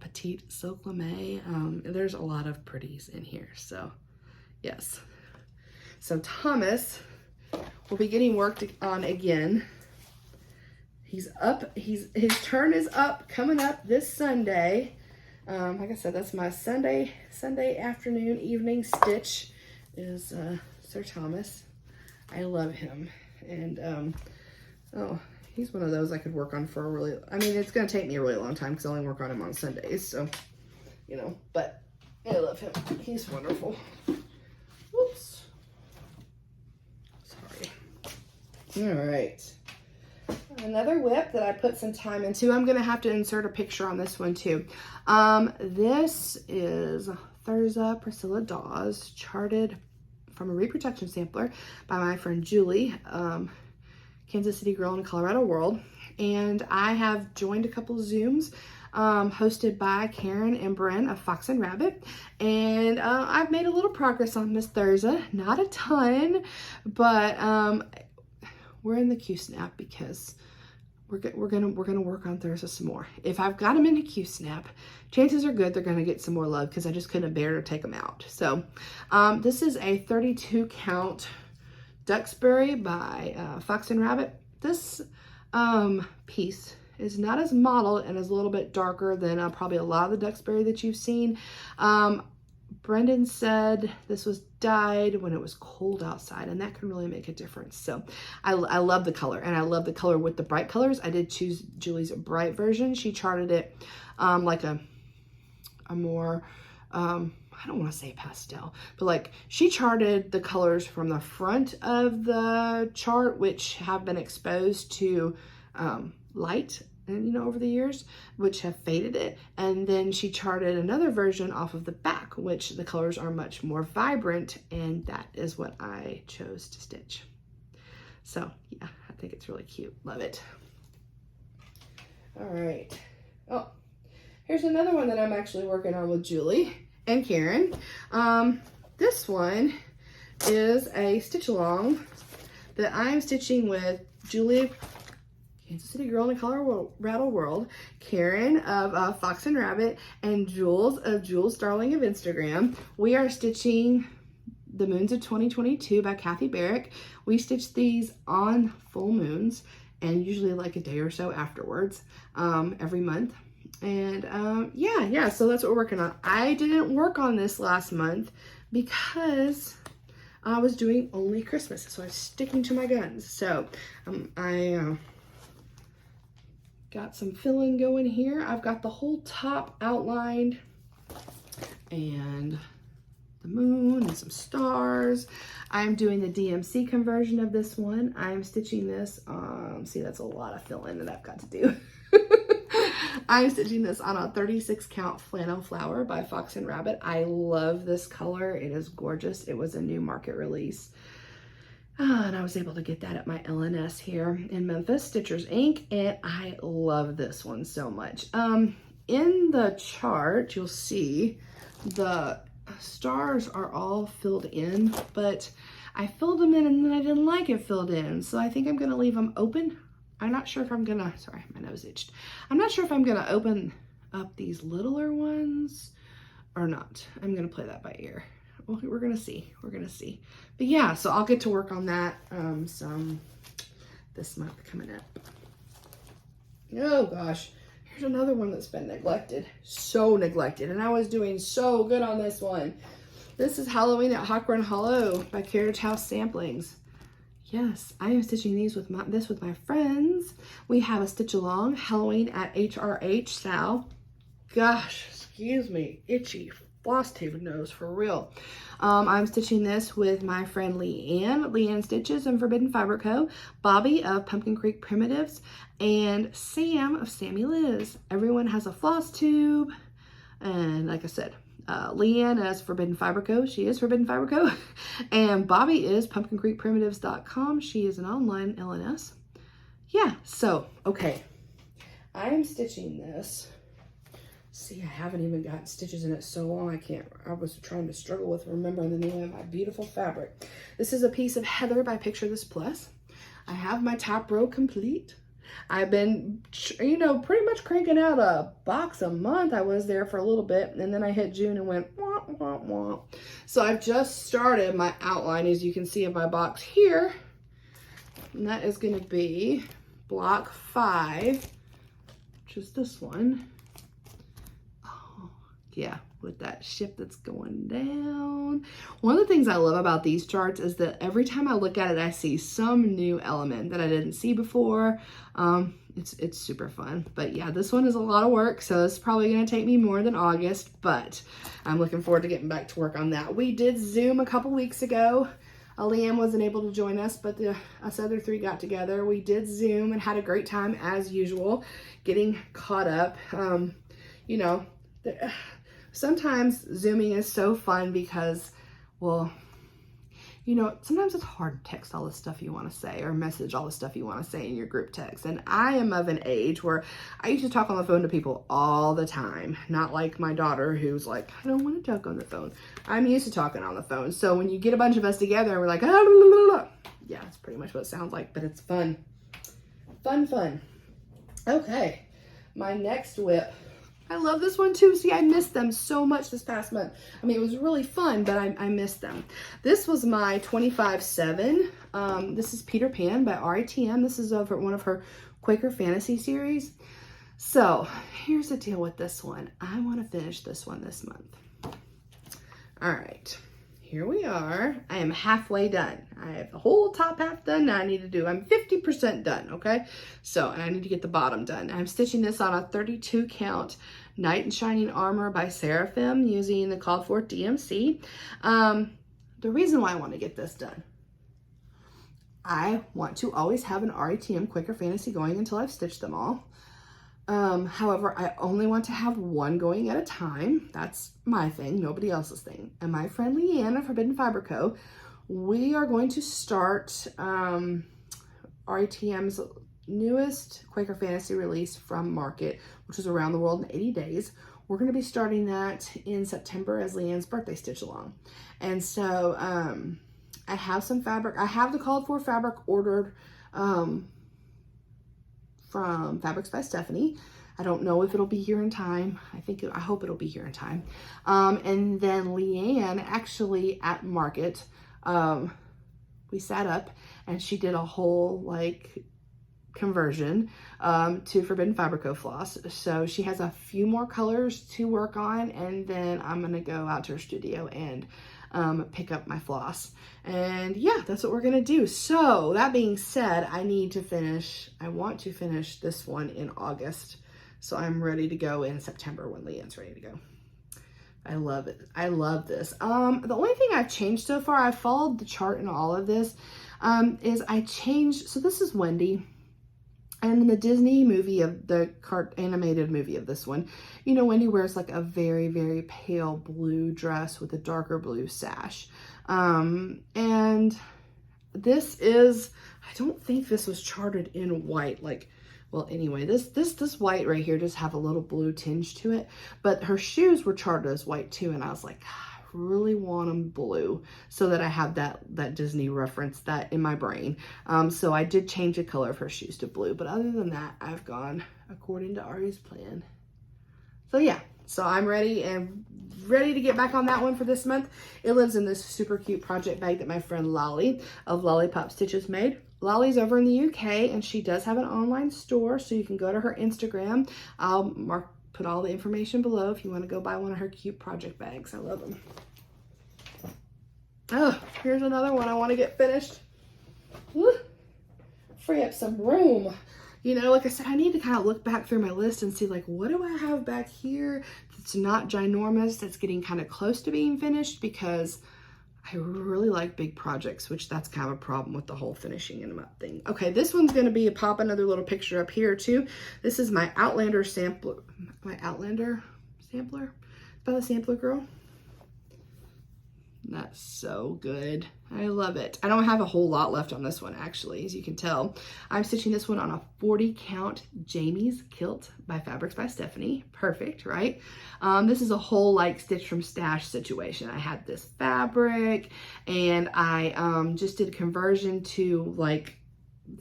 Petite Silk Lame. There's a lot of pretties in here, so yes. So Thomas will be getting worked on again. He's up, his turn is up, coming up this Sunday. Like I said, that's my Sunday afternoon, evening stitch is Sir Thomas. I love him. And, oh, he's one of those I could work on for a really, I mean, it's going to take me a really long time because I only work on him on Sundays. So, you know, but I love him. He's wonderful. Whoops. Sorry. All right. Another whip that I put some time into. I'm going to have to insert a picture on this one too. This is Thurza Priscilla Dawes, charted from a reproduction sampler by my friend Julie, Kansas City Girl in a Colorado World. And I have joined a couple Zooms hosted by Karen and Bren of Fox and Rabbit. And I've made a little progress on Miss Thurza. Not a ton, but we're in the Q-Snap because we're gonna work on Thurza some more. If I've got them in a Q-Snap, chances are good they're gonna get some more love because I just couldn't bear to take them out. So this is a 32 count Duxbury by Fox and Rabbit. This piece is not as mottled and is a little bit darker than probably a lot of the Duxbury that you've seen. Brendan said this was dyed when it was cold outside, and that can really make a difference. So I love the color, and I love the color with the bright colors. I did choose Julie's bright version. She charted it like a more, I don't want to say pastel, but like she charted the colors from the front of the chart, which have been exposed to light, and you know, over the years, which have faded it. And then she charted another version off of the back, which the colors are much more vibrant, and that is what I chose to stitch. So yeah, I think it's really cute. Love it. All right. Oh, here's another one that I'm actually working on with Julie and Karen. This one is a stitch along that I'm stitching with Julie, Kansas City Girl in a Colorado World, Karen of Fox and Rabbit, and Jules of Jules Darling of Instagram. We are stitching The Moons of 2022 by Kathy Barrick. We stitch these on full moons and usually like a day or so afterwards, every month. And yeah, so that's what we're working on. I didn't work on this last month because I was doing only Christmas, so I was sticking to my guns. So I got some filling going here. I've got the whole top outlined and the moon and some stars. I'm doing the DMC conversion of this one. I'm stitching this, see, that's a lot of filling that I've got to do. I'm stitching this on a 36 count flannel flower by Fox and Rabbit. I love this color. It is gorgeous. It was a new market release. And I was able to get that at my LNS here in Memphis, Stitchers Inc. And I love this one so much. In the chart, you'll see the stars are all filled in, but I filled them in and then I didn't like it filled in. So I think I'm gonna leave them open. I'm not sure if I'm gonna, sorry, my nose itched. I'm not sure if I'm gonna open up these littler ones or not. I'm gonna play that by ear. Well, we're gonna see. We're gonna see. But yeah, so I'll get to work on that some this month coming up. Oh gosh, here's another one that's been neglected. So neglected, and I was doing so good on this one. This is Halloween at Hawk Run Hollow by Carriage House Samplings. Yes, I am stitching these with my friends. We have a stitch along, Halloween at HRH Sal. Gosh, excuse me, itchy FlossTube nose for real. I'm stitching this with my friend Leann Stitches and Forbidden Fiber Co., Bobby of Pumpkin Creek Primitives, and Sam of Sammie Liz. Everyone has a FlossTube, and like I said, Leann is Forbidden Fiber Co. She is Forbidden Fiber Co. And Bobby is pumpkincreekprimitives.com. She is an online LNS. Yeah, so, okay. I'm stitching this. See, I haven't even gotten stitches in it so long. I was trying to struggle with remembering the name of my beautiful fabric. This is a piece of Heather by Picture This Plus. I have my top row complete. I've been, you know, pretty much cranking out a box a month. I was there for a little bit, and then I hit June and went wah, wah, wah. So I've just started my outline, as you can see in my box here. And that is going to be block 5, which is this one. Oh, yeah, with that ship that's going down. One of the things I love about these charts is that every time I look at it, I see some new element that I didn't see before. It's super fun. But yeah, this one is a lot of work, so it's probably going to take me more than August, but I'm looking forward to getting back to work on that. We did Zoom a couple weeks ago. Leann wasn't able to join us, but us other 3 got together. We did Zoom and had a great time as usual, getting caught up. You know, sometimes Zooming is so fun because, well, you know, sometimes it's hard to text all the stuff you want to say or message all the stuff you want to say in your group text. And I am of an age where I used to talk on the phone to people all the time. Not like my daughter who's like, I don't want to talk on the phone. I'm used to talking on the phone. So when you get a bunch of us together and we're like, ah, blah, blah, blah. Yeah, that's pretty much what it sounds like, but it's fun. Fun. Okay, my next WIP. I love this one too. See, I missed them so much this past month. I mean, it was really fun, but I missed them. This was my 25/7. This is Peter Pan by RITM. This is over one of her Quaker Fantasy series. So here's the deal with this one. I want to finish this one this month. All right, here we are. I am halfway done. I have the whole top half done. Now I need to do, I'm 50% done, okay? So, and I need to get the bottom done. I'm stitching this on a 32 count Knight in Shining Armor by Seraphim using the called for DMC. The reason why I want to get this done, I want to always have an RITM Quaker Fantasy going until I've stitched them all. However, I only want to have one going at a time. That's my thing, nobody else's thing. And my friend Leann of Forbidden Fiber Co., we are going to start RITM's newest Quaker Fantasy release from Market, which is Around the World in 80 Days. We're going to be starting that in September as Leann's birthday stitch along. And so I have some fabric. I have the called for fabric ordered from Fabrics by Stephanie. I don't know if it'll be here in time. I hope it'll be here in time. And then Leann actually at Market, we sat up and she did a whole like conversion to Forbidden Fiber Co. floss. So she has a few more colors to work on, and then I'm gonna go out to her studio and pick up my floss. And yeah, that's what we're gonna do. So that being said, I want to finish this one in August. So I'm ready to go in September when Leann's ready to go. I love it. I love this. The only thing I've changed so far, I followed the chart in all of this, is I changed, so this is Wendy. And in the Disney movie of the animated movie of this one, you know, Wendy wears like a very, very pale blue dress with a darker blue sash. And this is, I don't think this was charted in white. Like, well, anyway, this white right here does have a little blue tinge to it, but her shoes were charted as white too. And I was like, I really want them blue so that I have that Disney reference that in my brain. So I did change the color of her shoes to blue, but other than that, I've gone according to Ari's plan. So yeah, so I'm ready, and ready to get back on that one for this month. It lives in this super cute project bag that my friend Lolly of Lollipop Stitches made. Lolly's over in the UK and she does have an online store, so you can go to her Instagram. I'll put all the information below if you want to go buy one of her cute project bags. I love them. Oh, here's another one I want to get finished. Woo. Free up some room. You know, like I said, I need to kind of look back through my list and see, like, what do I have back here that's not ginormous, that's getting kind of close to being finished, because I really like big projects, which that's kind of a problem with the whole finishing them up thing. Okay, this one's going to be pop another little picture up here too. This is my Outlander sampler. My Outlander sampler by the Sampler Girl. That's so good. I love it. I don't have a whole lot left on this one, actually, as you can tell. I'm stitching this one on a 40 count Jamie's kilt by Fabrics by Stephanie. Perfect, right? This is a whole like stitch from stash situation. I had this fabric and I just did conversion to like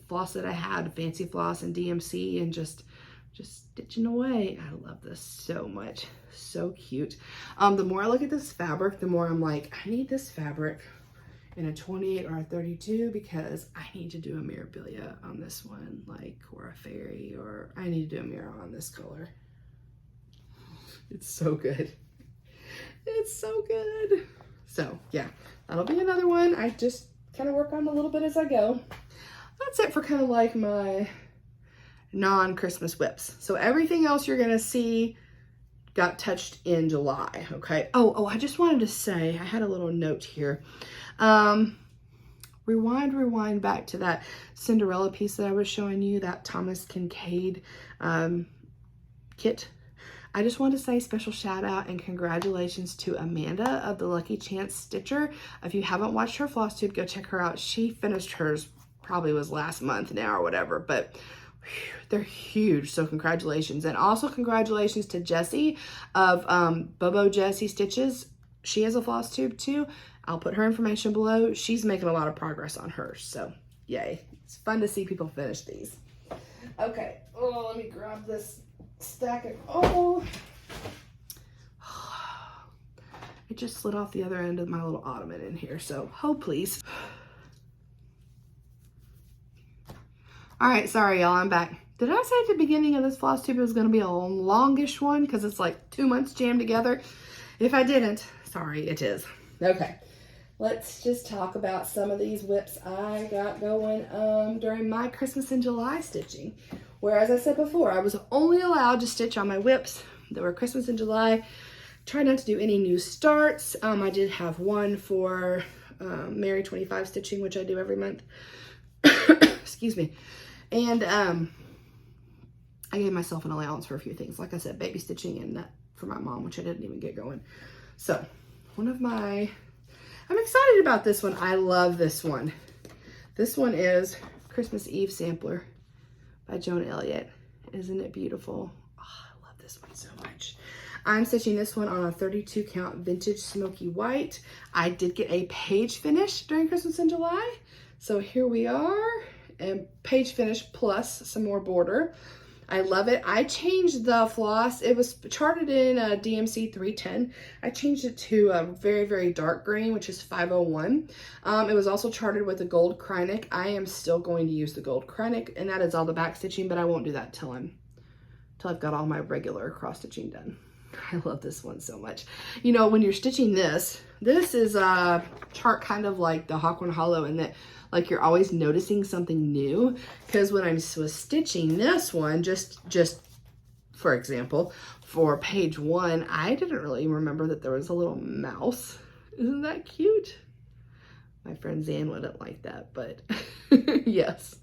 floss that I had, fancy floss and DMC, and just stitching away. I love this so much. So cute. The more I look at this fabric, the more I'm like, I need this fabric in a 28 or a 32 because I need to do a mirabilia on this one, like, or a fairy, or I need to do a mirror on this color. It's so good. It's so good. So yeah, that'll be another one. I just kind of work on a little bit as I go. That's it for kind of like my non-Christmas whips. So everything else you're gonna see got touched in July, okay? Oh, I just wanted to say, I had a little note here. Rewind back to that Cinderella piece that I was showing you, that Thomas Kincaid kit. I just want to say special shout out and congratulations to Amanda of the Lucky Chance Stitcher. If you haven't watched her FlossTube, go check her out. She finished hers, probably was last month now or whatever, but whew, they're huge, so congratulations. And also congratulations to Jessie of Bobo Jessie Stitches. She has a FlossTube too. I'll put her information below. She's making a lot of progress on hers, so yay. It's fun to see people finish these. Okay, oh, let me grab this stack of, it just slid off the other end of my little ottoman in here, so please. All right, sorry y'all, I'm back. Did I say at the beginning of this FlossTube it was gonna be a longish one because it's like 2 months jammed together? If I didn't, sorry, it is. Okay, let's just talk about some of these whips I got going during my Christmas in July stitching. Where, as I said before, I was only allowed to stitch on my whips that were Christmas in July. Try not to do any new starts. I did have one for Merry 25 stitching, which I do every month. Excuse me. And I gave myself an allowance for a few things. Like I said, baby stitching and that for my mom, which I didn't even get going. So I'm excited about this one. I love this one. This one is Christmas Eve Sampler by Joan Elliott. Isn't it beautiful? Oh, I love this one so much. I'm stitching this one on a 32 count vintage smoky white. I did get a page finish during Christmas in July. So here we are, and page finish plus some more border. I love it. I changed the floss. It was charted in DMC 310. I changed it to a very, very dark green, which is 501. It was also charted with a gold Kreinik. I am still going to use the gold Kreinik, and that is all the back stitching, but I won't do that till I've got all my regular cross stitching done. I love this one so much. You know, when you're stitching this is a chart kind of like the Hawk One Hollow, in that like you're always noticing something new. Because when I was stitching this one, just for example, for page 1, I didn't really remember that there was a little mouse. Isn't that cute? My friend Zan wouldn't like that, but yes,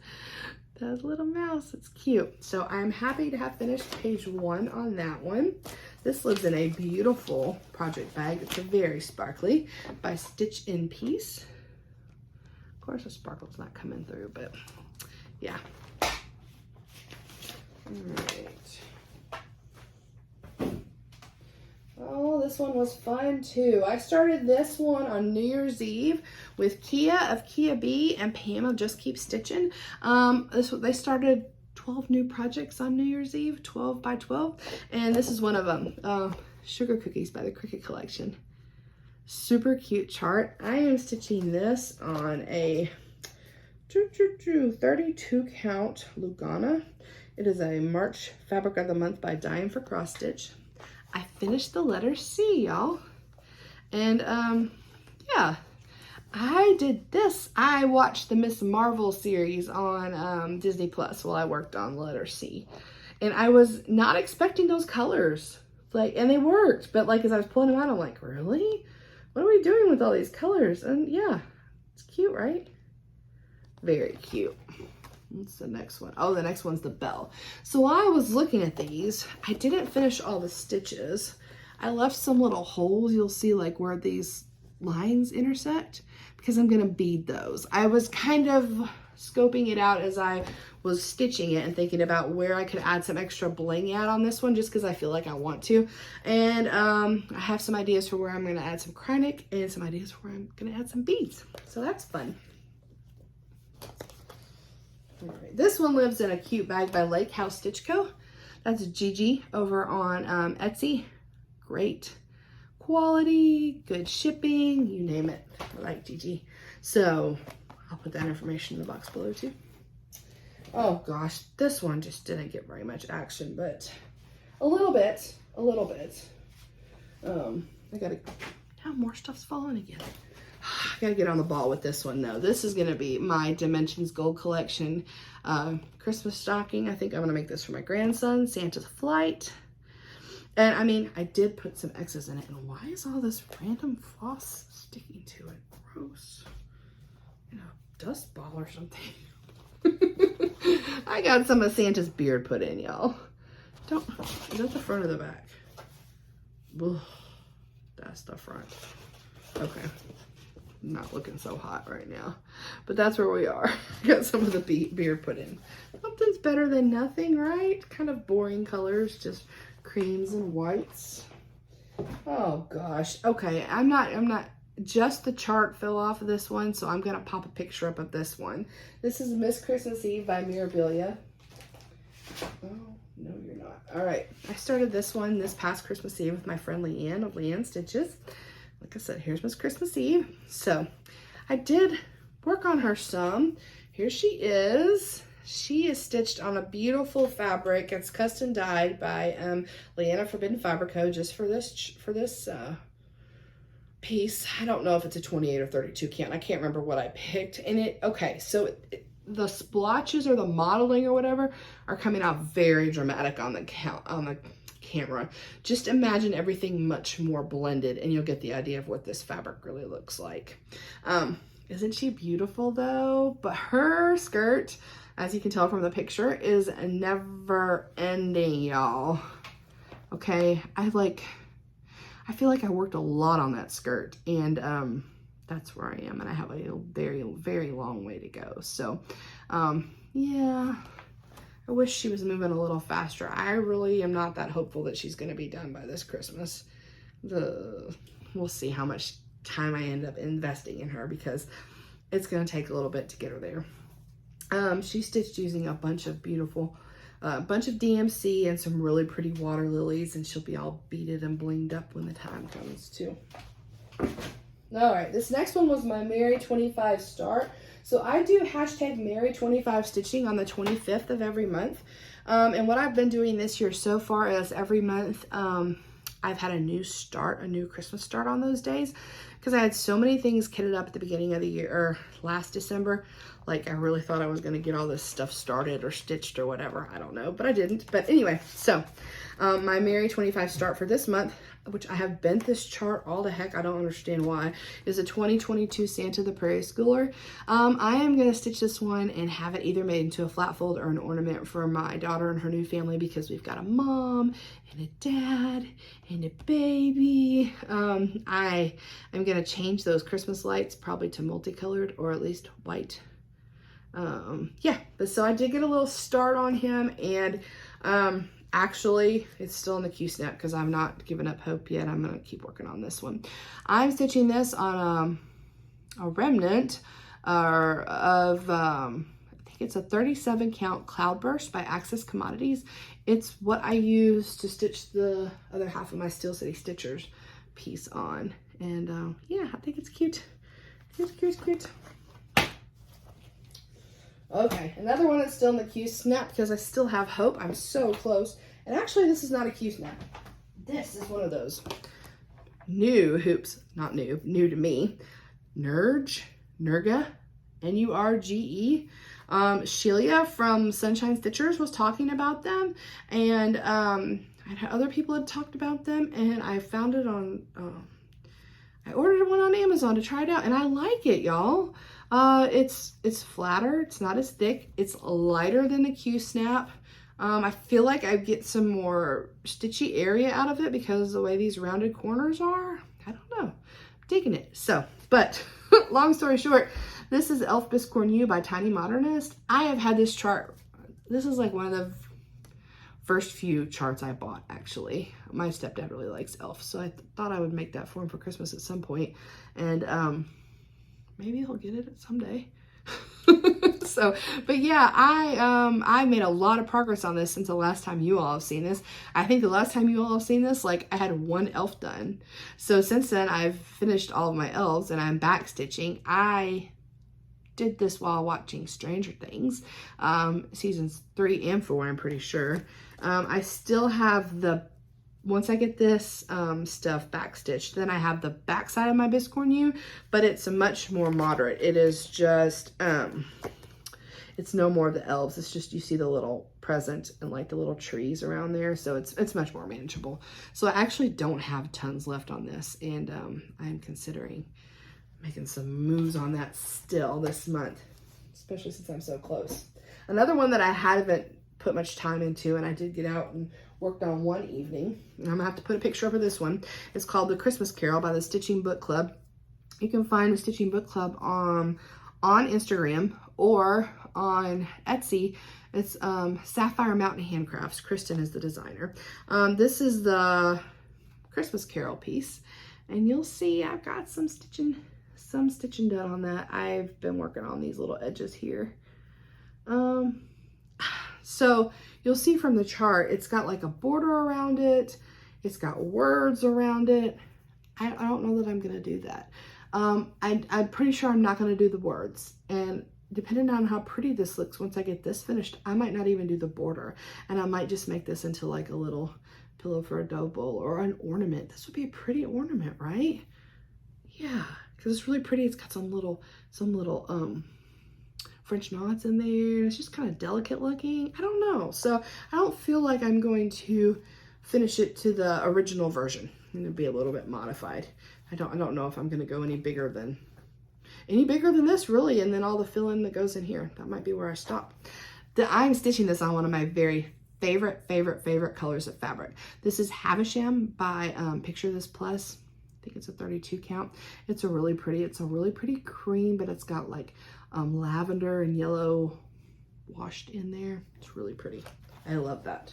that little mouse, it's cute. So I'm happy to have finished page 1 on that one. This lives in a beautiful project bag. It's a very sparkly by Stitch in Peace. Of course, the sparkle's not coming through, but yeah. All right. Oh, this one was fun too. I started this one on New Year's Eve with Kea of Kea Bee and Pam of Just Keep Stitching. They started 12 new projects on New Year's Eve, 12 by 12, and this is one of them. Sugar Cookies by the Cricut Collection. Super cute chart. I am stitching this on a 32 count Lugana. It is a March Fabric of the Month by Dying for Cross Stitch. I finished the letter C, y'all. And yeah, I did this. I watched the Miss Marvel series on Disney Plus while I worked on letter C. And I was not expecting those colors. Like, and they worked, but like as I was pulling them out, I'm like, really? What are we doing with all these colors? And yeah, it's cute, right? Very cute. What's the next one? Oh, the next one's the bell. So while I was looking at these, I didn't finish all the stitches. I left some little holes. You'll see like where these lines intersect because I'm gonna bead those. I was kind of scoping it out as I was stitching it and thinking about where I could add some extra bling at on this one just because I feel like I want to. And I have some ideas for where I'm gonna add some Kreinik and some ideas for where I'm gonna add some beads. So that's fun. All right, this one lives in a cute bag by Lake House Stitch Co. That's Gigi over on Etsy. Great quality, good shipping, you name it. I like Gigi. So I'll put that information in the box below too. Oh gosh, this one just didn't get very much action, but a little bit. I gotta, now more stuff's falling again. I gotta get on the ball with this one though. This is gonna be my Dimensions Gold Collection Christmas stocking. I think I'm gonna make this for my grandson, Santa's Flight. And I mean, I did put some X's in it, and why is all this random floss sticking to it? Gross. You know, dust ball or something. I got some of Santa's beard put in, y'all. Is that the front or the back? Ugh, that's the front. Okay. Not looking so hot right now, but that's where we are. Got some of the beard put in. Something's better than nothing, right? Kind of boring colors, just creams and whites. Oh gosh. Okay, I'm not just the chart fell off of this one, so I'm gonna pop a picture up of this one. This is Miss Christmas Eve by Mirabilia. Oh no, you're not. All right, I started this one this past Christmas Eve with my friend Leann of Leann Stitches. Like I said, here's Miss Christmas Eve. So I did work on her some. Here she is. She is stitched on a beautiful fabric. It's custom dyed by Leanna Forbidden Fabric Co. just for this piece. I don't know if it's a 28 or 32 count. I can't remember what I picked. And okay, so the splotches or the modeling or whatever are coming out very dramatic on the camera. Just imagine everything much more blended and you'll get the idea of what this fabric really looks like. Isn't she beautiful though? But her skirt, as you can tell from the picture, is never ending, y'all. Okay, I feel like I worked a lot on that skirt, and that's where I am, and I have a very, very long way to go. So yeah, I wish she was moving a little faster. I really am not that hopeful that she's going to be done by this Christmas. We'll see how much time I end up investing in her because it's going to take a little bit to get her there. She stitched using a bunch of beautiful, bunch of DMC and some really pretty water lilies, and she'll be all beaded and blinged up when the time comes too. All right, this next one was my Merry 25 start. So I do hashtag Merry 25 stitching on the 25th of every month. And what I've been doing this year so far is every month, I've had a new Christmas start on those days because I had so many things kitted up at the beginning of the year, or last December. Like I really thought I was going to get all this stuff started or stitched or whatever. I don't know, but I didn't. But anyway, so my Merry 25 start for this month, which I have bent this chart all the heck, I don't understand why, is a 2022 Santa the Prairie Schooler. I am going to stitch this one and have it either made into a flat fold or an ornament for my daughter and her new family because we've got a mom and a dad and a baby. I am going to change those Christmas lights probably to multicolored or at least white. Yeah, but so I did get a little start on him, and actually it's still in the Q-snap because I'm not giving up hope yet. I'm gonna keep working on this one. I'm stitching this on a remnant of I think think it's a 37 count Cloudburst by Access Commodities. It's what I use to stitch the other half of my Steel City Stitchers piece on. And yeah, I think it's cute. It's cute. Okay, another one that's still in the Q snap because I still have hope. I'm so close. And actually, this is not a Q snap. This is one of those new hoops. Not new, new to me. Nurge, N-U-R-G-E. Sheila from Sunshine Stitchers was talking about them, and other people had talked about them, and I found it on, I ordered one on Amazon to try it out, and I like it, y'all. It's flatter, it's not as thick, it's lighter than the Q snap. I feel like I get some more stitchy area out of it because of the way these rounded corners are. I don't know, I'm digging it. So, but long story short, this is Elf Biscorn U by Tiny Modernist. I have had this chart. This is like one of the first few charts I bought, actually. My stepdad really likes Elf, so I thought I would make that for him for Christmas at some point. And maybe he'll get it someday. So, but yeah, I made a lot of progress on this since the last time you all have seen this. I think the last time you all have seen this, like, I had one elf done. So since then, I've finished all of my elves and I'm back stitching. I did this while watching Stranger Things, seasons 3 and 4, I'm pretty sure. I still have the, once I get this stuff backstitched, then I have the back side of my Biscorn U, but it's a much more moderate. It is just, it's no more of the elves. It's just, you see the little present and like the little trees around there. So it's much more manageable. So I actually don't have tons left on this, and I'm considering making some moves on that still this month, especially since I'm so close. Another one that I haven't put much time into, and I did get out and worked on one evening, and I'm gonna have to put a picture up of this one. It's called The Christmas Carol by the Stitching Book Club. You can find the Stitching Book Club on Instagram or on Etsy. It's Sapphire Mountain Handcrafts. Kristen is the designer. This is the Christmas Carol piece, and you'll see I've got some stitching done on that. I've been working on these little edges here. So you'll see from the chart, it's got like a border around it. It's got words around it. I don't know that I'm gonna do that. I'm pretty sure I'm not gonna do the words. And depending on how pretty this looks, once I get this finished, I might not even do the border. And I might just make this into like a little pillow for a dough bowl or an ornament. This would be a pretty ornament, right? Yeah, because it's really pretty. It's got some little French knots in there. It's just kind of delicate looking. I don't know. So I don't feel like I'm going to finish it to the original version. I'm gonna be a little bit modified. I don't know if I'm gonna go any bigger than this, really, and then all the fill-in that goes in here. That might be where I stop. I'm stitching this on one of my very favorite colors of fabric. This is Havisham by Picture This Plus. I think it's a 32 count. It's a really pretty cream, but it's got like lavender and yellow washed in there. It's really pretty. I love that.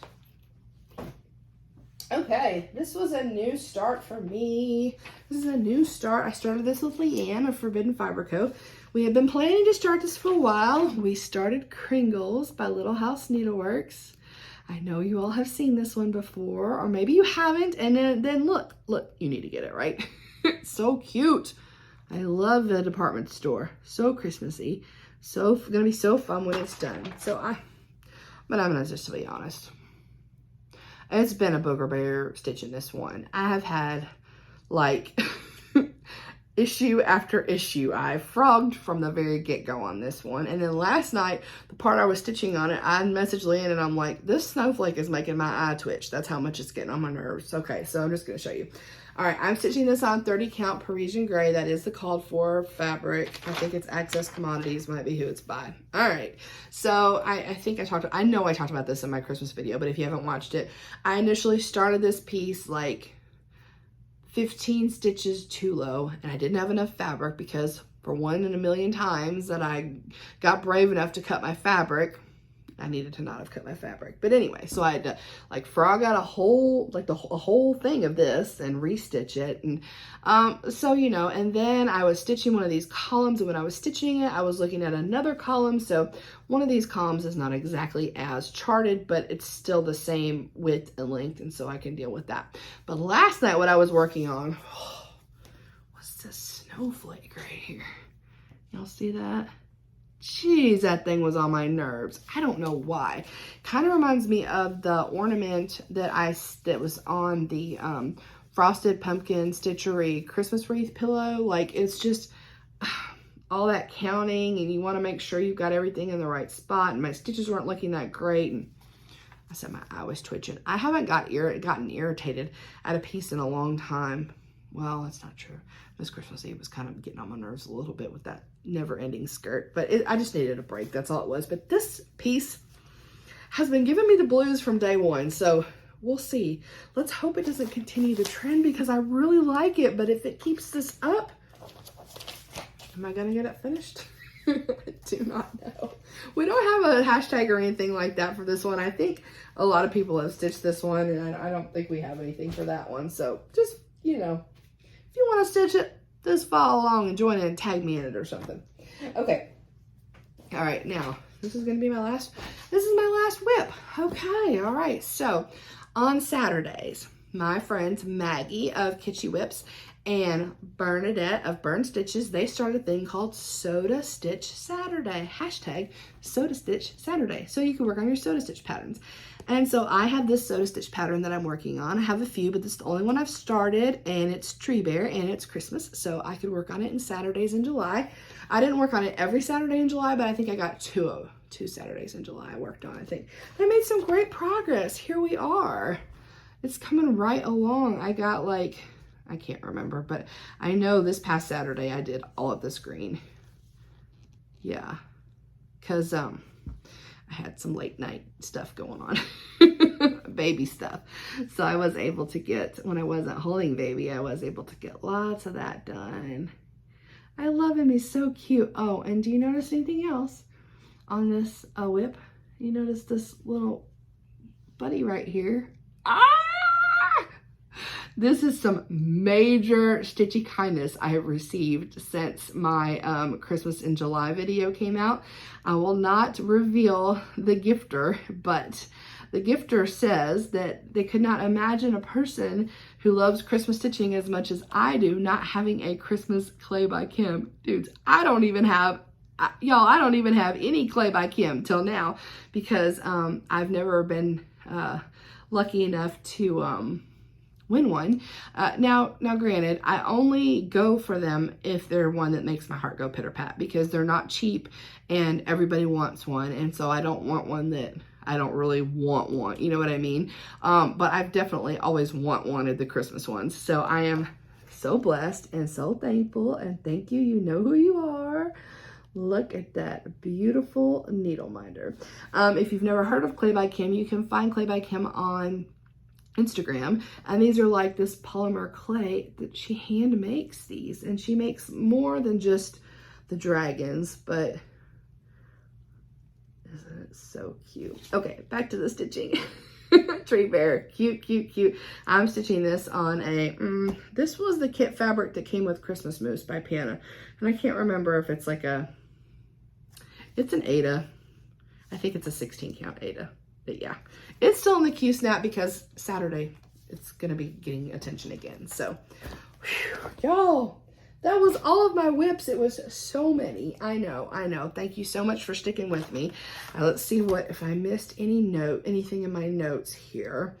Okay, this was a new start for me. This is a new start. I started this with Leann of Forbidden Fiber Co. We had been planning to start this for a while. We started Kringles by Little House Needleworks. I know you all have seen this one before, or maybe you haven't, and then look, you need to get it, right? It's so cute. I love the department store. So Christmassy. So gonna be so fun when it's done. But I'm gonna just be honest. It's been a booger bear stitching this one. I have had like issue after issue. I frogged from the very get-go on this one. And then last night, the part I was stitching on it, I messaged Lynn and I'm like, this snowflake is making my eye twitch. That's how much it's getting on my nerves. Okay, so I'm just gonna show you. All right, I'm stitching this on 30 count Parisian gray. That is the called for fabric. I think it's Access Commodities, might be who it's by. All right, so I know I talked about this in my Christmas video, but if you haven't watched it, I initially started this piece like 15 stitches too low, and I didn't have enough fabric because for 1 in a million times that I got brave enough to cut my fabric, I needed to not have cut my fabric. But anyway, so I had to like frog out a whole, like a whole thing of this and restitch it. And so, you know, and then I was stitching one of these columns, and when I was stitching it, I was looking at another column. So one of these columns is not exactly as charted, but it's still the same width and length, and so I can deal with that. But last night, what I was working on was this snowflake right here. Y'all see that? Jeez, that thing was on my nerves. I don't know why. Kind of reminds me of the ornament that was on the Frosted Pumpkin Stitchery Christmas wreath pillow. Like, it's just all that counting, and you want to make sure you've got everything in the right spot, and my stitches weren't looking that great, and I said my eye was twitching. I haven't gotten irritated at a piece in a long time. Well, that's not true. This Christmas Eve was kind of getting on my nerves a little bit with that never-ending skirt, but I just needed a break. That's all it was. But this piece has been giving me the blues from day one, so we'll see. Let's hope it doesn't continue the trend, because I really like it. But if it keeps this up, am I gonna get it finished? I do not know. We don't have a hashtag or anything like that for this one. I think a lot of people have stitched this one, and I don't think we have anything for that one. So just, you know, if you want to stitch it, just follow along and join it and tag me in it or something. Okay. All right. Now, this is going to be my last whip. Okay. All right. So on Saturdays, my friends Maggie of Kitschy WIPS and Bernadette of Bern Stitches, they started a thing called Soda Stitch Saturday. Hashtag Soda Stitch Saturday. So you can work on your soda stitch patterns. And so I have this soda stitch pattern that I'm working on. I have a few, but this is the only one I've started, and it's Tree Bear, and it's Christmas. So I could work on it in Saturdays in July. I didn't work on it every Saturday in July, but I think I got two Saturdays in July I worked on, I think. I made some great progress. Here we are. It's coming right along. I got like, I can't remember, but I know this past Saturday I did all of this green. Yeah, because I had some late night stuff going on, baby stuff. So I was able to get, when I wasn't holding baby, I was able to get lots of that done. I love him, he's so cute. Oh, and do you notice anything else on this whip? You notice this little buddy right here? Ah! This is some major stitchy kindness I have received since my Christmas in July video came out. I will not reveal the gifter, but the gifter says that they could not imagine a person who loves Christmas stitching as much as I do not having a Christmas Clay by Kim. Dudes, I don't even have any Clay by Kim till now, because I've never been lucky enough to win one. Now granted, I only go for them if they're one that makes my heart go pitter pat, because they're not cheap and everybody wants one. And so I don't want one that I don't really want one, you know what I mean? But I've definitely always wanted the Christmas ones. So I am so blessed and so thankful, and thank you. You know who you are. Look at that beautiful needle minder. If you've never heard of Clay by Kim, you can find Clay by Kim on Instagram, and these are like this polymer clay that she hand makes these, and she makes more than just the dragons, but isn't it so cute? Okay, back to the stitching. Tree Bear, cute, cute, cute. I'm stitching this on a, this was the kit fabric that came with Christmas Mousse by Piana, and I can't remember if it's like it's an Aida. I think it's a 16 count Aida. But yeah, it's still in the Q snap because Saturday it's gonna be getting attention again. So y'all, that was all of my whips. It was so many. I know. Thank you so much for sticking with me. Let's see if I missed anything in my notes here.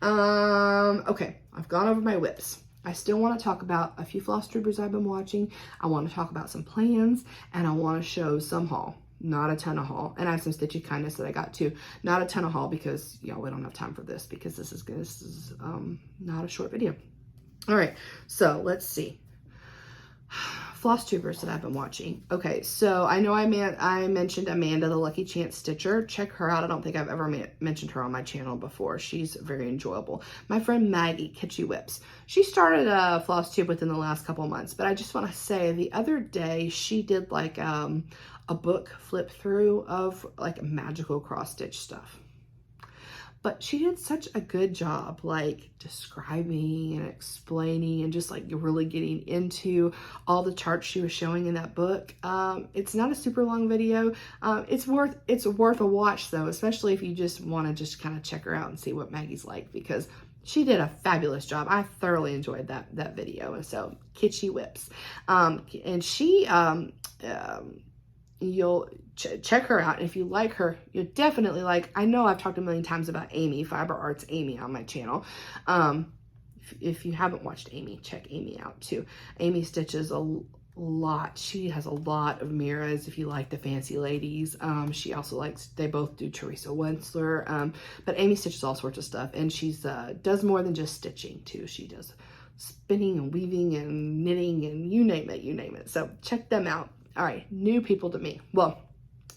Okay, I've gone over my whips. I still want to talk about a few FlossTubers I've been watching. I want to talk about some plans, and I want to show some haul. Not a ton of haul, and I have some stitchy kindness that I got too. Not a ton of haul because y'all, we don't have time for this, because this is not a short video. All right, so let's see. FlossTubers that I've been watching. Okay, so I know I mentioned Amanda, the Lucky Chance Stitcher. Check her out. I don't think I've ever mentioned her on my channel before. She's very enjoyable. My friend Maggie, Kitschy WIPS. She started a FlossTube within the last couple months, but I just want to say the other day she did like a book flip through of like magical cross stitch stuff. But she did such a good job, like describing and explaining and just like really getting into all the charts she was showing in that book. It's not a super long video. It's worth a watch though, especially if you just want to just kind of check her out and see what Maggie's like, because she did a fabulous job. I thoroughly enjoyed that video. And so Kitschy WIPS, and she you'll check her out. And if you like her, you'll definitely like, I know I've talked a million times about Amy, Fiber Arts Amy on my channel. If you haven't watched Amy, check Amy out too. Amy stitches a lot. She has a lot of mirrors if you like the fancy ladies. She also likes, they both do Teresa Wentzler, but Amy stitches all sorts of stuff, and she's does more than just stitching too. She does spinning and weaving and knitting and you name it. So check them out. All right, new people to me. Well,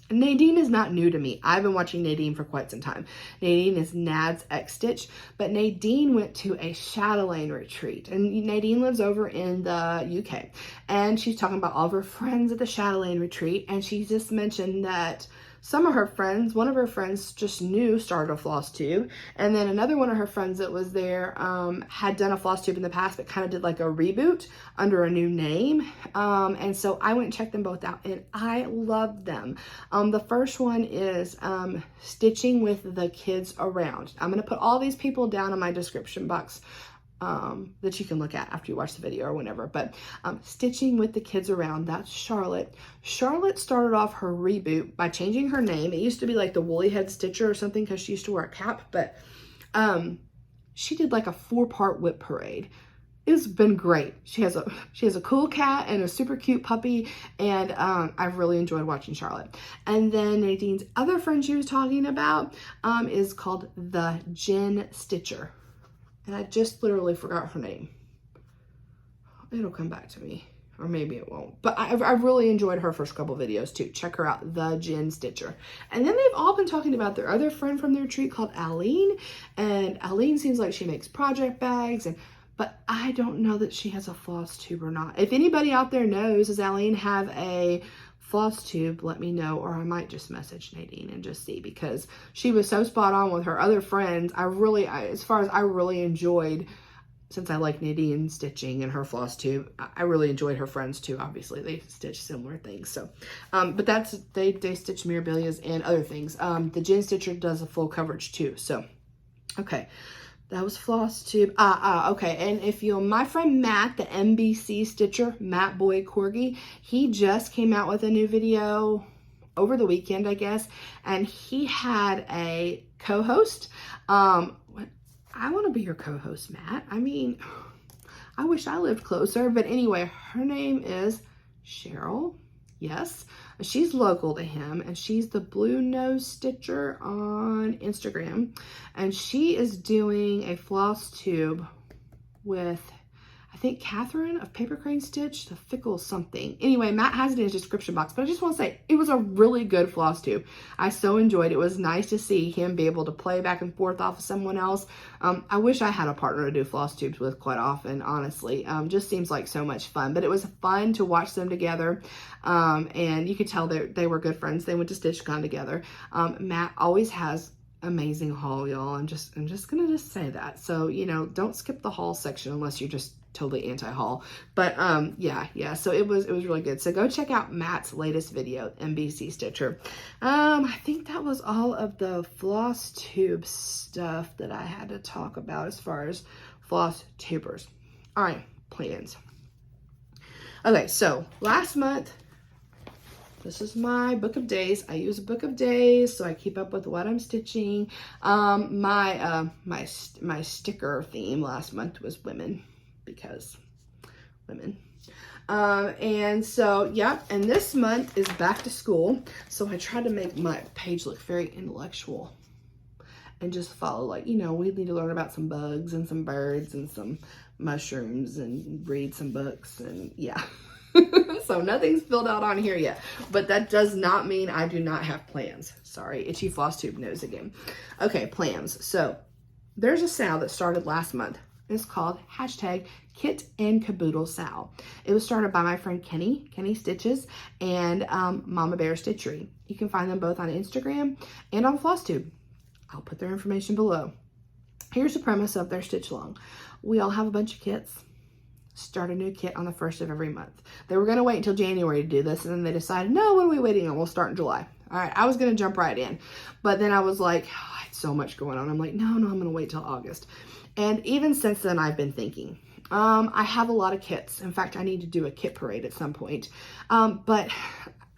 Nadine is not new to me. I've been watching Nadine for quite some time. Nadine is Nad's X-Stitch, but Nadine went to a Chatelaine retreat, and Nadine lives over in the UK, and she's talking about all of her friends at the Chatelaine retreat, and she just mentioned that some of her friends, one of her friends just started a FlossTube, and then another one of her friends that was there had done a FlossTube in the past, but kind of did like a reboot under a new name. And so I went and checked them both out, and I loved them. The first one is Stitching with the Kids Around. I'm going to put all these people down in my description box that you can look at after you watch the video or whenever, but Stitching with the Kids Around, that's Charlotte. Charlotte started off her reboot by changing her name. It used to be like the Woolly Head Stitcher or something because she used to wear a cap, but she did like a 4-part whip parade. It's been great. She has a cool cat and a super cute puppy, and I've really enjoyed watching Charlotte. And then Nadine's other friend she was talking about is called the Jen Stitcher. And I just literally forgot her name. It'll come back to me, or maybe it won't. But I've really enjoyed her first couple videos too. Check her out, the Jen Stitcher. And then they've all been talking about their other friend from the retreat called Aline. And Aline seems like she makes project bags, but I don't know that she has a FlossTube or not. If anybody out there knows, does Aline have a FlossTube, let me know, or I might just message Nadine and just see, because she was so spot on with her other friends. I really enjoyed, since I like Nadine stitching and her FlossTube, I really enjoyed her friends too. Obviously they stitch similar things, so but they stitch mirabilias and other things. The Jen Stitcher does a full coverage too. So okay, that was FlossTube. Okay, and if my friend Matt, the MBC Stitcher, Matt Boy Corgi, he just came out with a new video over the weekend, I guess, and he had a co-host. I want to be your co-host, Matt. I mean, I wish I lived closer, but anyway, her name is Cheryl. Yes, she's local to him, and she's the Blue Nose Stitcher on Instagram, and she is doing a FlossTube with, I think, Catherine of Paper Crane Stitch, the Fickle something. Anyway, Matt has it in his description box, but I just want to say it was a really good FlossTube. I so enjoyed it. It was nice to see him be able to play back and forth off of someone else. I wish I had a partner to do FlossTubes with quite often, honestly. Just seems like so much fun, but it was fun to watch them together. And you could tell they were good friends. They went to StitchCon together. Matt always has amazing haul, y'all. I'm just gonna say that. So, you know, don't skip the haul section unless you're just totally anti-haul. But yeah, so it was really good. So go check out Matt's latest video, MBC Stitcher. I think that was all of the FlossTube stuff that I had to talk about as far as FlossTubers. All right, plans. Okay, so last month, this is my book of days. I use a book of days so I keep up with what I'm stitching. My sticker theme last month was women, because women. And so, yeah, and this month is back to school. So I tried to make my page look very intellectual and just follow, like, you know, we need to learn about some bugs and some birds and some mushrooms and read some books, and yeah. So nothing's filled out on here yet, but that does not mean I do not have plans. Sorry, itchy floss tube nose again. Okay, plans. So there's a sale that started last month. It's called #Kit and Caboodle Sale. It was started by my friend Kenny Stitches, and MamaBear Stitchery. You can find them both on Instagram and on FlossTube. I'll put their information below. Here's the premise of their stitch along. We all have a bunch of kits. Start a new kit on the 1st of every month. They were going to wait until January to do this, and then they decided, no, what are we waiting on? We'll start in July. All right, I was going to jump right in, but then I was like, oh, I had so much going on. I'm like, no, I'm going to wait till August. And even since then, I've been thinking, I have a lot of kits. In fact, I need to do a kit parade at some point. But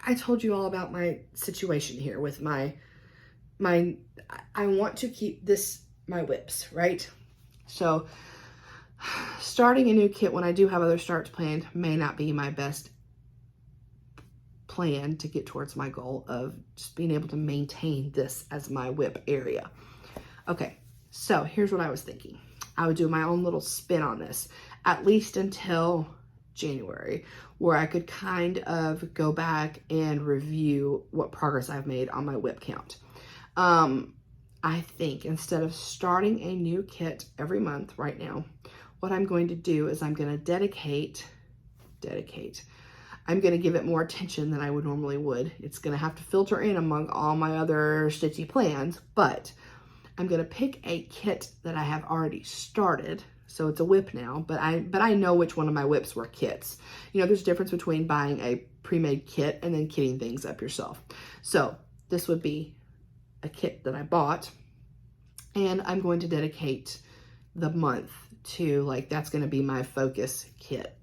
I told you all about my situation here with I want to keep my WIPs, right? So starting a new kit when I do have other starts planned may not be my best plan to get towards my goal of just being able to maintain this as my WIP area. Okay, so here's what I was thinking. I would do my own little spin on this, at least until January, where I could kind of go back and review what progress I've made on my WIP count. I think instead of starting a new kit every month right now, what I'm going to do is I'm going to dedicate. I'm going to give it more attention than I would normally would. It's going to have to filter in among all my other stitchy plans, but I'm going to pick a kit that I have already started. So it's a WIP now, but I know which one of my WIPs were kits. You know, there's a difference between buying a pre-made kit and then kitting things up yourself. So this would be a kit that I bought, and I'm going to dedicate the month to, like, that's going to be my focus kit,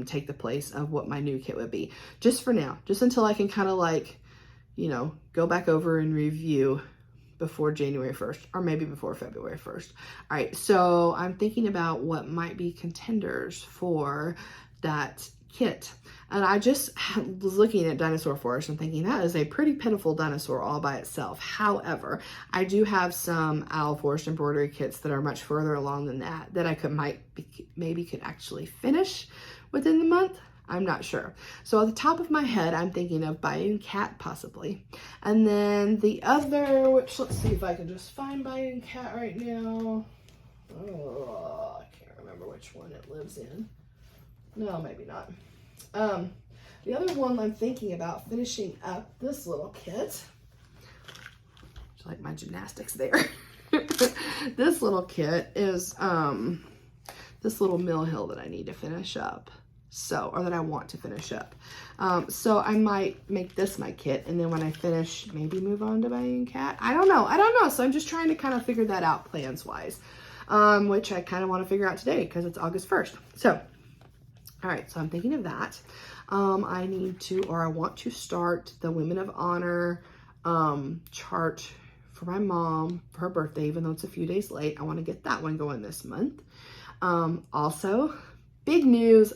take the place of what my new kit would be, just for now, just until I can kind of, like, you know, go back over and review before January 1st, or maybe before February 1st. All right, so I'm thinking about what might be contenders for that kit. And I just was looking at Dinosaur Forest and thinking that is a pretty pitiful dinosaur all by itself. However, I do have some Owl Forest embroidery kits that are much further along than that I could maybe could actually finish within the month. I'm not sure. So at the top of my head, I'm thinking of Bayou Cat possibly. And then the other, which let's see if I can just find Bayou Cat right now. Oh, I can't remember which one it lives in. No, maybe not. The other one I'm thinking about finishing up this little kit. It's like my gymnastics there. This little kit is this little mill hill that I need to finish up. Or that I want to finish up. So I might make this my kit, and then when I finish, maybe move on to Bayou Cat. I don't know. So I'm just trying to kind of figure that out plans wise, which I kind of want to figure out today because it's August 1st. So, all right, so I'm thinking of that. I want to start the Women of Honor chart for my mom for her birthday, even though it's a few days late. I want to get that one going this month. Also, big news.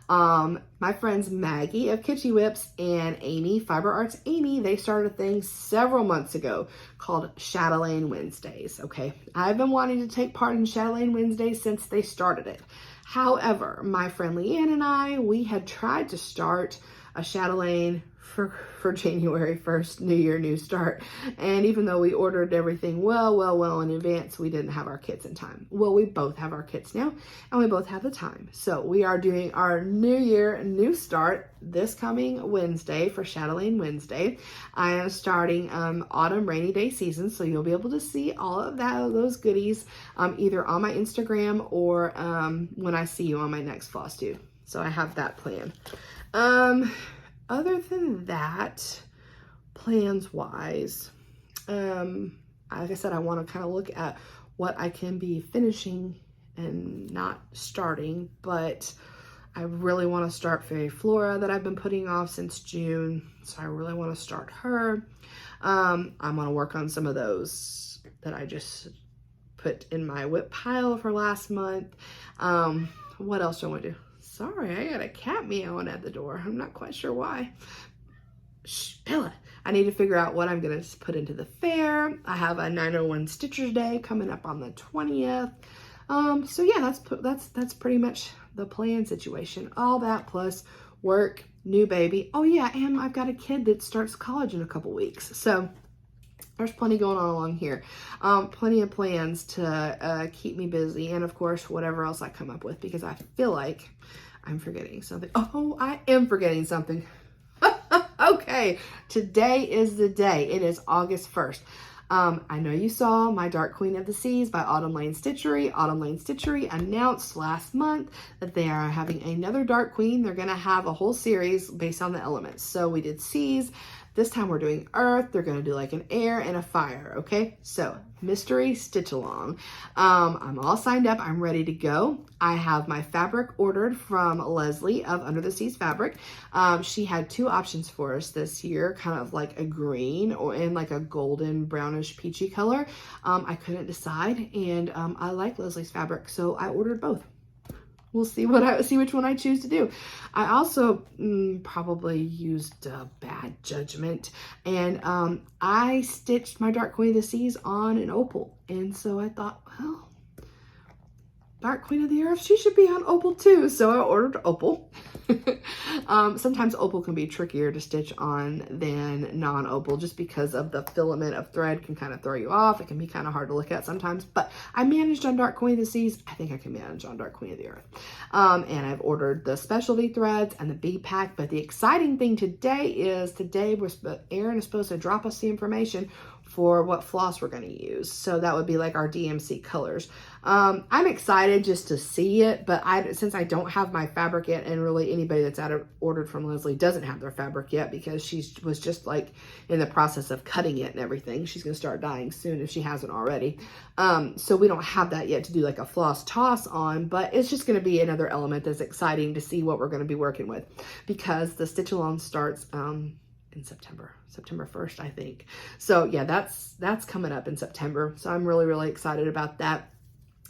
My friends Maggie of Kitschy WIPS and Amy, Fiber Arts Amy, they started a thing several months ago called Chatelaine Wednesdays, okay? I've been wanting to take part in Chatelaine Wednesdays since they started it. However, my friend Leann and I, we had tried to start a Chatelaine for January 1st, New Year, New Start. And even though we ordered everything well in advance, we didn't have our kits in time. Well, we both have our kits now, and we both have the time. So we are doing our New Year, New Start this coming Wednesday for Chatelaine Wednesday. I am starting autumn rainy day season, so you'll be able to see all of those goodies either on my Instagram or when I see you on my next FlossTube. So I have that plan. Other than that, plans-wise, like I said, I want to kind of look at what I can be finishing and not starting, but I really want to start Fairy Flora that I've been putting off since June, so I really want to start her. I'm going to work on some of those that I just put in my WIP pile for last month. What else do I want to do? Sorry, I got a cat meowing at the door. I'm not quite sure why. Shh, Bella. I need to figure out what I'm going to put into the fair. I have a 901 Stitchers Day coming up on the 20th. So yeah, that's pretty much the plan situation. All that plus work, new baby. Oh yeah, and I've got a kid that starts college in a couple weeks. So there's plenty going on along here. Plenty of plans to keep me busy. And of course, whatever else I come up with, because I feel like I'm forgetting something. Oh, I am forgetting something. Okay, today is the day. It is August 1st. I know you saw my Dark Queen of the Seas by Leann Stitchery. Leann Stitchery announced last month that they are having another Dark Queen. They're going to have a whole series based on the elements. So we did seas. This time we're doing earth. They're going to do like an air and a fire. Okay, so mystery stitch along. I'm all signed up. I'm ready to go. I have my fabric ordered from Leslie of Under the Seas Fabric. She had two options for us this year, kind of like a green or in like a golden brownish peachy color. I couldn't decide, and I like Leslie's fabric, so I ordered both. We'll see which one I choose to do. I also probably used bad judgment, and I stitched my Dark Queen of the Seas on an opal, and so I thought, well, Dark Queen of the Earth, she should be on opal too. So I ordered opal. Sometimes opal can be trickier to stitch on than non-opal, just because of the filament of thread can kind of throw you off. It can be kind of hard to look at sometimes, but I managed on Dark Queen of the Seas. I think I can manage on Dark Queen of the Earth. And I've ordered the specialty threads and the bee pack. But the exciting thing today is Erin is supposed to drop us the information for what floss we're going to use. So that would be like our DMC colors. I'm excited just to see it, but since I don't have my fabric yet, and really anybody that's ordered from Leslie doesn't have their fabric yet, because she was just like in the process of cutting it and everything. She's going to start dyeing soon if she hasn't already. So we don't have that yet to do like a floss toss on, but it's just going to be another element that's exciting to see what we're going to be working with, because the stitch along starts in September 1st, I think. So yeah, that's coming up in September. So I'm really, really excited about that.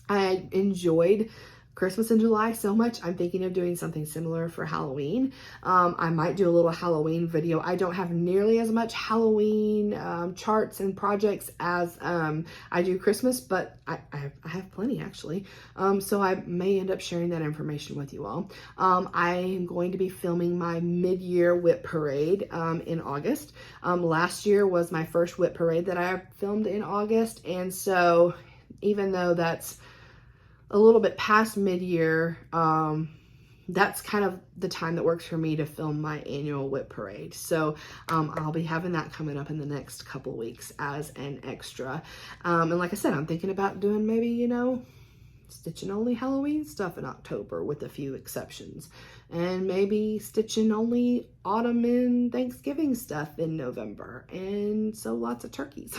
I enjoyed Christmas in July so much. I'm thinking of doing something similar for Halloween. I might do a little Halloween video. I don't have nearly as much Halloween charts and projects as I do Christmas, but I have plenty actually. So I may end up sharing that information with you all. I am going to be filming my mid-year whip parade in August. Last year was my first whip parade that I filmed in August, and so even though that's a little bit past mid-year, that's kind of the time that works for me to film my annual whip parade. So I'll be having that coming up in the next couple weeks as an extra. And like I said, I'm thinking about doing maybe, you know, stitching only Halloween stuff in October with a few exceptions, and maybe stitching only autumn and Thanksgiving stuff in November, and so lots of turkeys.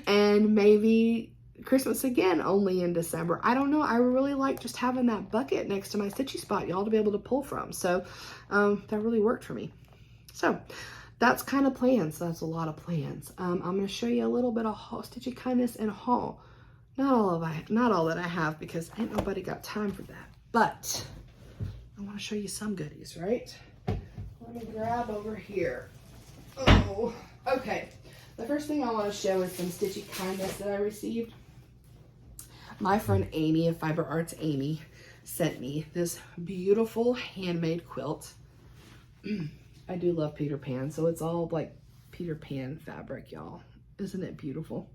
And maybe Christmas again only in December. I don't know. I really like just having that bucket next to my stitchy spot, y'all, to be able to pull from. So that really worked for me. So that's kind of plans. That's a lot of plans. I'm going to show you a little bit of stitchy kindness and haul. Not all that I have, because ain't nobody got time for that. But I want to show you some goodies, right? Let me grab over here. Oh, okay. The first thing I want to show is some stitchy kindness that I received. My friend Amy of Fiber Arts Amy sent me this beautiful handmade quilt. I do love Peter Pan, so it's all like Peter Pan fabric, y'all. Isn't it beautiful?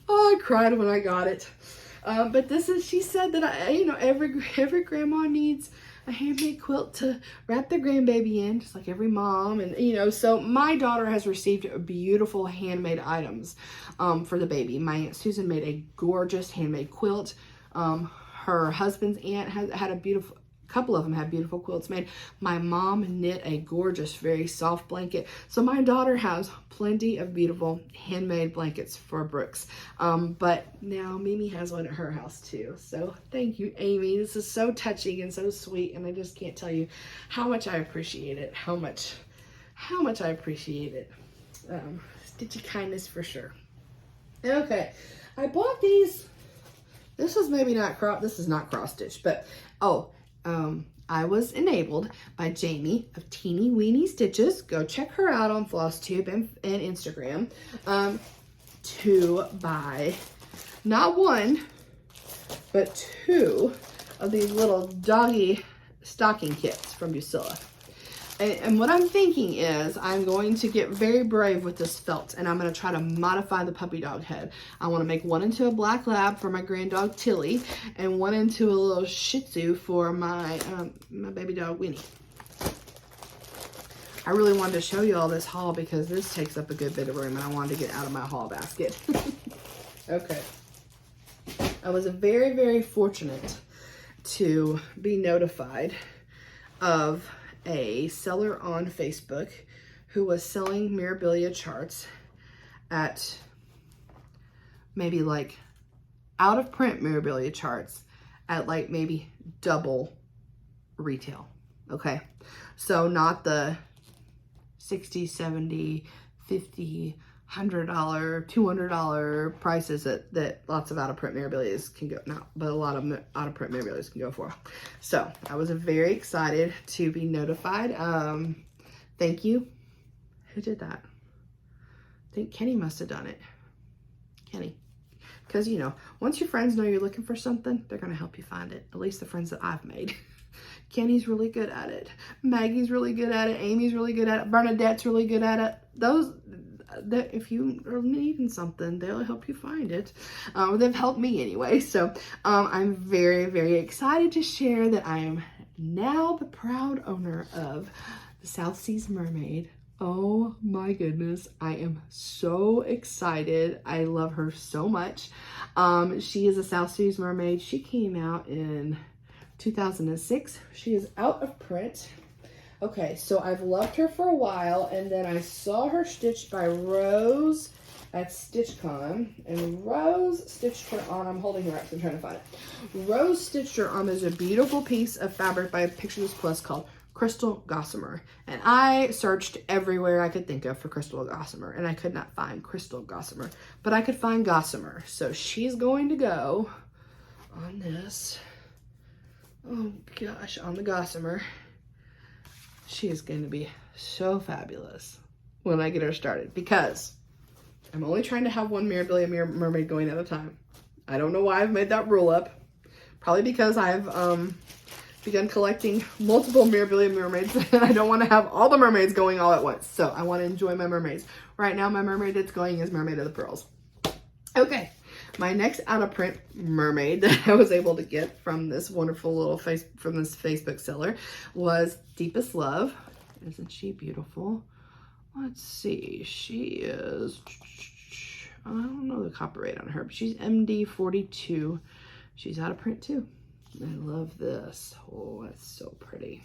Oh, I cried when I got it. But this is, she said that every grandma needs a handmade quilt to wrap their grandbaby in, just like every mom. And so my daughter has received beautiful handmade items for the baby. My Aunt Susan made a gorgeous handmade quilt. Her husband's aunt had a beautiful, couple of them had beautiful quilts made. My mom knit a gorgeous, very soft blanket. So my daughter has plenty of beautiful handmade blankets for Brooks. But now Mimi has one at her house too. So thank you, Amy. This is so touching and so sweet, and I just can't tell you how much I appreciate it. How much I appreciate it. Stitchy kindness for sure. Okay, I bought these. This is maybe not this is not cross stitch, but I was enabled by Jamie of Teenie Weenie Stitches. Go check her out on FlossTube and Instagram to buy not one, but two of these little doggy stocking kits from Bucilla. And what I'm thinking is I'm going to get very brave with this felt, and I'm going to try to modify the puppy dog head. I want to make one into a black lab for my grand dog Tilly, and one into a little Shih Tzu for my my baby dog Weenie. I really wanted to show you all this haul because this takes up a good bit of room, and I wanted to get out of my haul basket. Okay. I was very, very fortunate to be notified of a seller on Facebook who was selling memorabilia charts at maybe like out of print memorabilia charts at like maybe double retail. Okay. So not the 60, 70, 50, $100, $200 prices that lots of out-of-print memorabilia can go, not, but a lot of out-of-print memorabilia can go for. So I was very excited to be notified. Thank you. Who did that? I think Kenny must have done it. Kenny. Because, you know, once your friends know you're looking for something, they're going to help you find it. At least the friends that I've made. Kenny's really good at it. Maggie's really good at it. Amy's really good at it. Bernadette's really good at it. That if you are needing something, they'll help you find it. They've helped me anyway. So I'm very, very excited to share that I am now the proud owner of the South Seas Mermaid. Oh my goodness, I am so excited. I love her so much. She is a South Seas Mermaid. She came out in 2006. She is out of print. Okay, so I've loved her for a while, and then I saw her stitched by Rose at StitchCon, and Rose stitched her on. I'm holding her up, so I'm trying to find it. Rose stitched her on. There's a beautiful piece of fabric by Picture This Plus called Crystal Gossamer, and I searched everywhere I could think of for Crystal Gossamer, and I could not find Crystal Gossamer, but I could find Gossamer. So she's going to go on this. Oh gosh, on the Gossamer. She is going to be so fabulous when I get her started, because I'm only trying to have one memorabilia mermaid going at a time. I don't know why I've made that rule up. Probably because I've begun collecting multiple memorabilia mermaids, and I don't want to have all the mermaids going all at once. So I want to enjoy my mermaids. Right now, my mermaid that's going is Mermaid of the Pearls. Okay. My next out-of-print mermaid that I was able to get from this wonderful little from this Facebook seller was Deepest Love. Isn't she beautiful? Let's see. She is, I don't know the copyright on her, but she's MD42. She's out of print too. I love this. Oh, it's so pretty.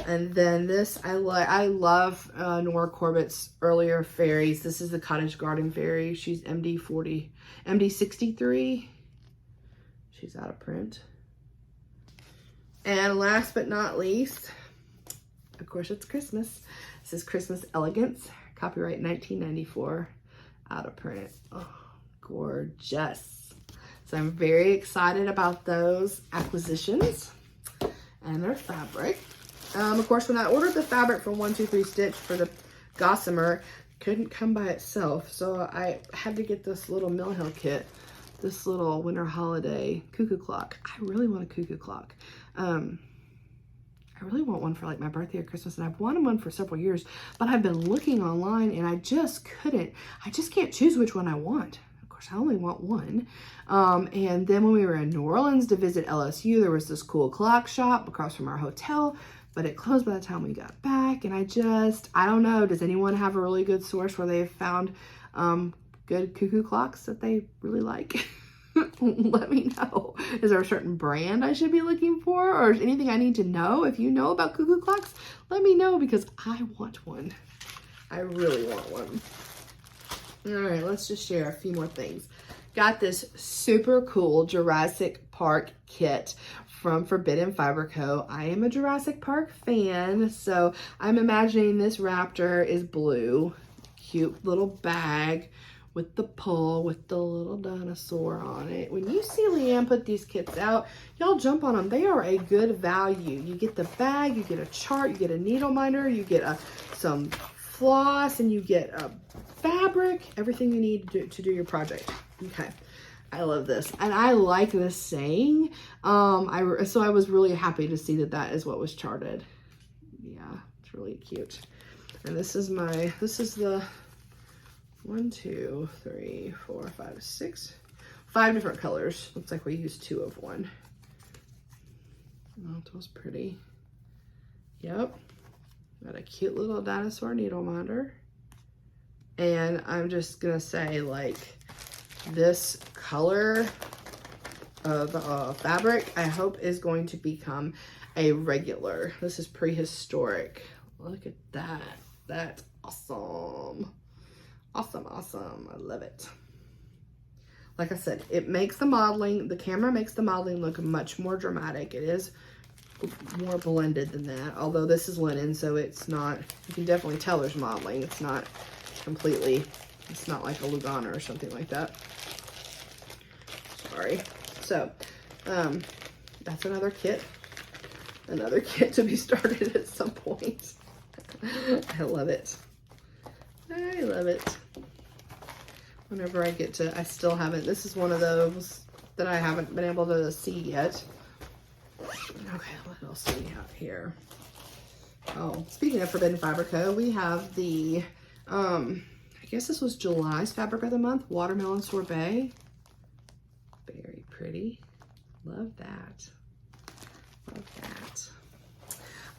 And then this, I love Nora Corbett's earlier fairies. This is the Cottage Garden Fairy. She's MD63. She's out of print. And last but not least, of course, it's Christmas. This is Christmas Elegance, copyright 1994, out of print. Oh, gorgeous. So I'm very excited about those acquisitions and their fabric. Of course, when I ordered the fabric from 123 Stitch for the Gossamer, couldn't come by itself. So I had to get this little Mill Hill kit, this little winter holiday cuckoo clock. I really want a cuckoo clock. I really want one for like my birthday or Christmas, and I've wanted one for several years, but I've been looking online and I just can't choose which one I want. Of course, I only want one. And then when we were in New Orleans to visit LSU, there was this cool clock shop across from our hotel, but it closed by the time we got back. And I don't know, does anyone have a really good source where they've found good cuckoo clocks that they really like? Let me know. Is there a certain brand I should be looking for, or is anything I need to know? If you know about cuckoo clocks, let me know, because I want one. I really want one. All right, let's just share a few more things. Got this super cool Jurassic Park kit from Forbidden Fiber Co. I am a Jurassic Park fan, so I'm imagining this raptor is blue. Cute little bag with the pull with the little dinosaur on it. When you see Leann put these kits out, y'all jump on them. They are a good value. You get the bag, you get a chart, you get a needle minder, you get some floss, and you get a fabric, everything you need to do your project. Okay. I love this, and I like this saying. So I was really happy to see that that is what was charted. Yeah, it's really cute. And this is the 1, 2, 3, 4, 5, 6, 5 different colors. Looks like we used 2 of one. Oh, it was pretty. Yep. Got a cute little dinosaur needle minder. And I'm just gonna say, like, this color of fabric, I hope is going to become a regular. This is prehistoric. Look at that. That's awesome. Awesome, awesome. I love it. Like I said, it makes the modeling, the camera makes the modeling look much more dramatic. It is more blended than that. Although this is linen, so it's not, you can definitely tell there's modeling. It's not completely, it's not like a Lugana or something like that. Sorry. So, that's another kit to be started at some point. I love it. I love it. Whenever I get to, I still haven't, this is one of those that I haven't been able to see yet. Okay, what else do we have here? Oh, speaking of Forbidden Fabrica, we have the, I guess this was July's Fabric of the Month, Watermelon Sorbet. Very pretty. Love that. Love that.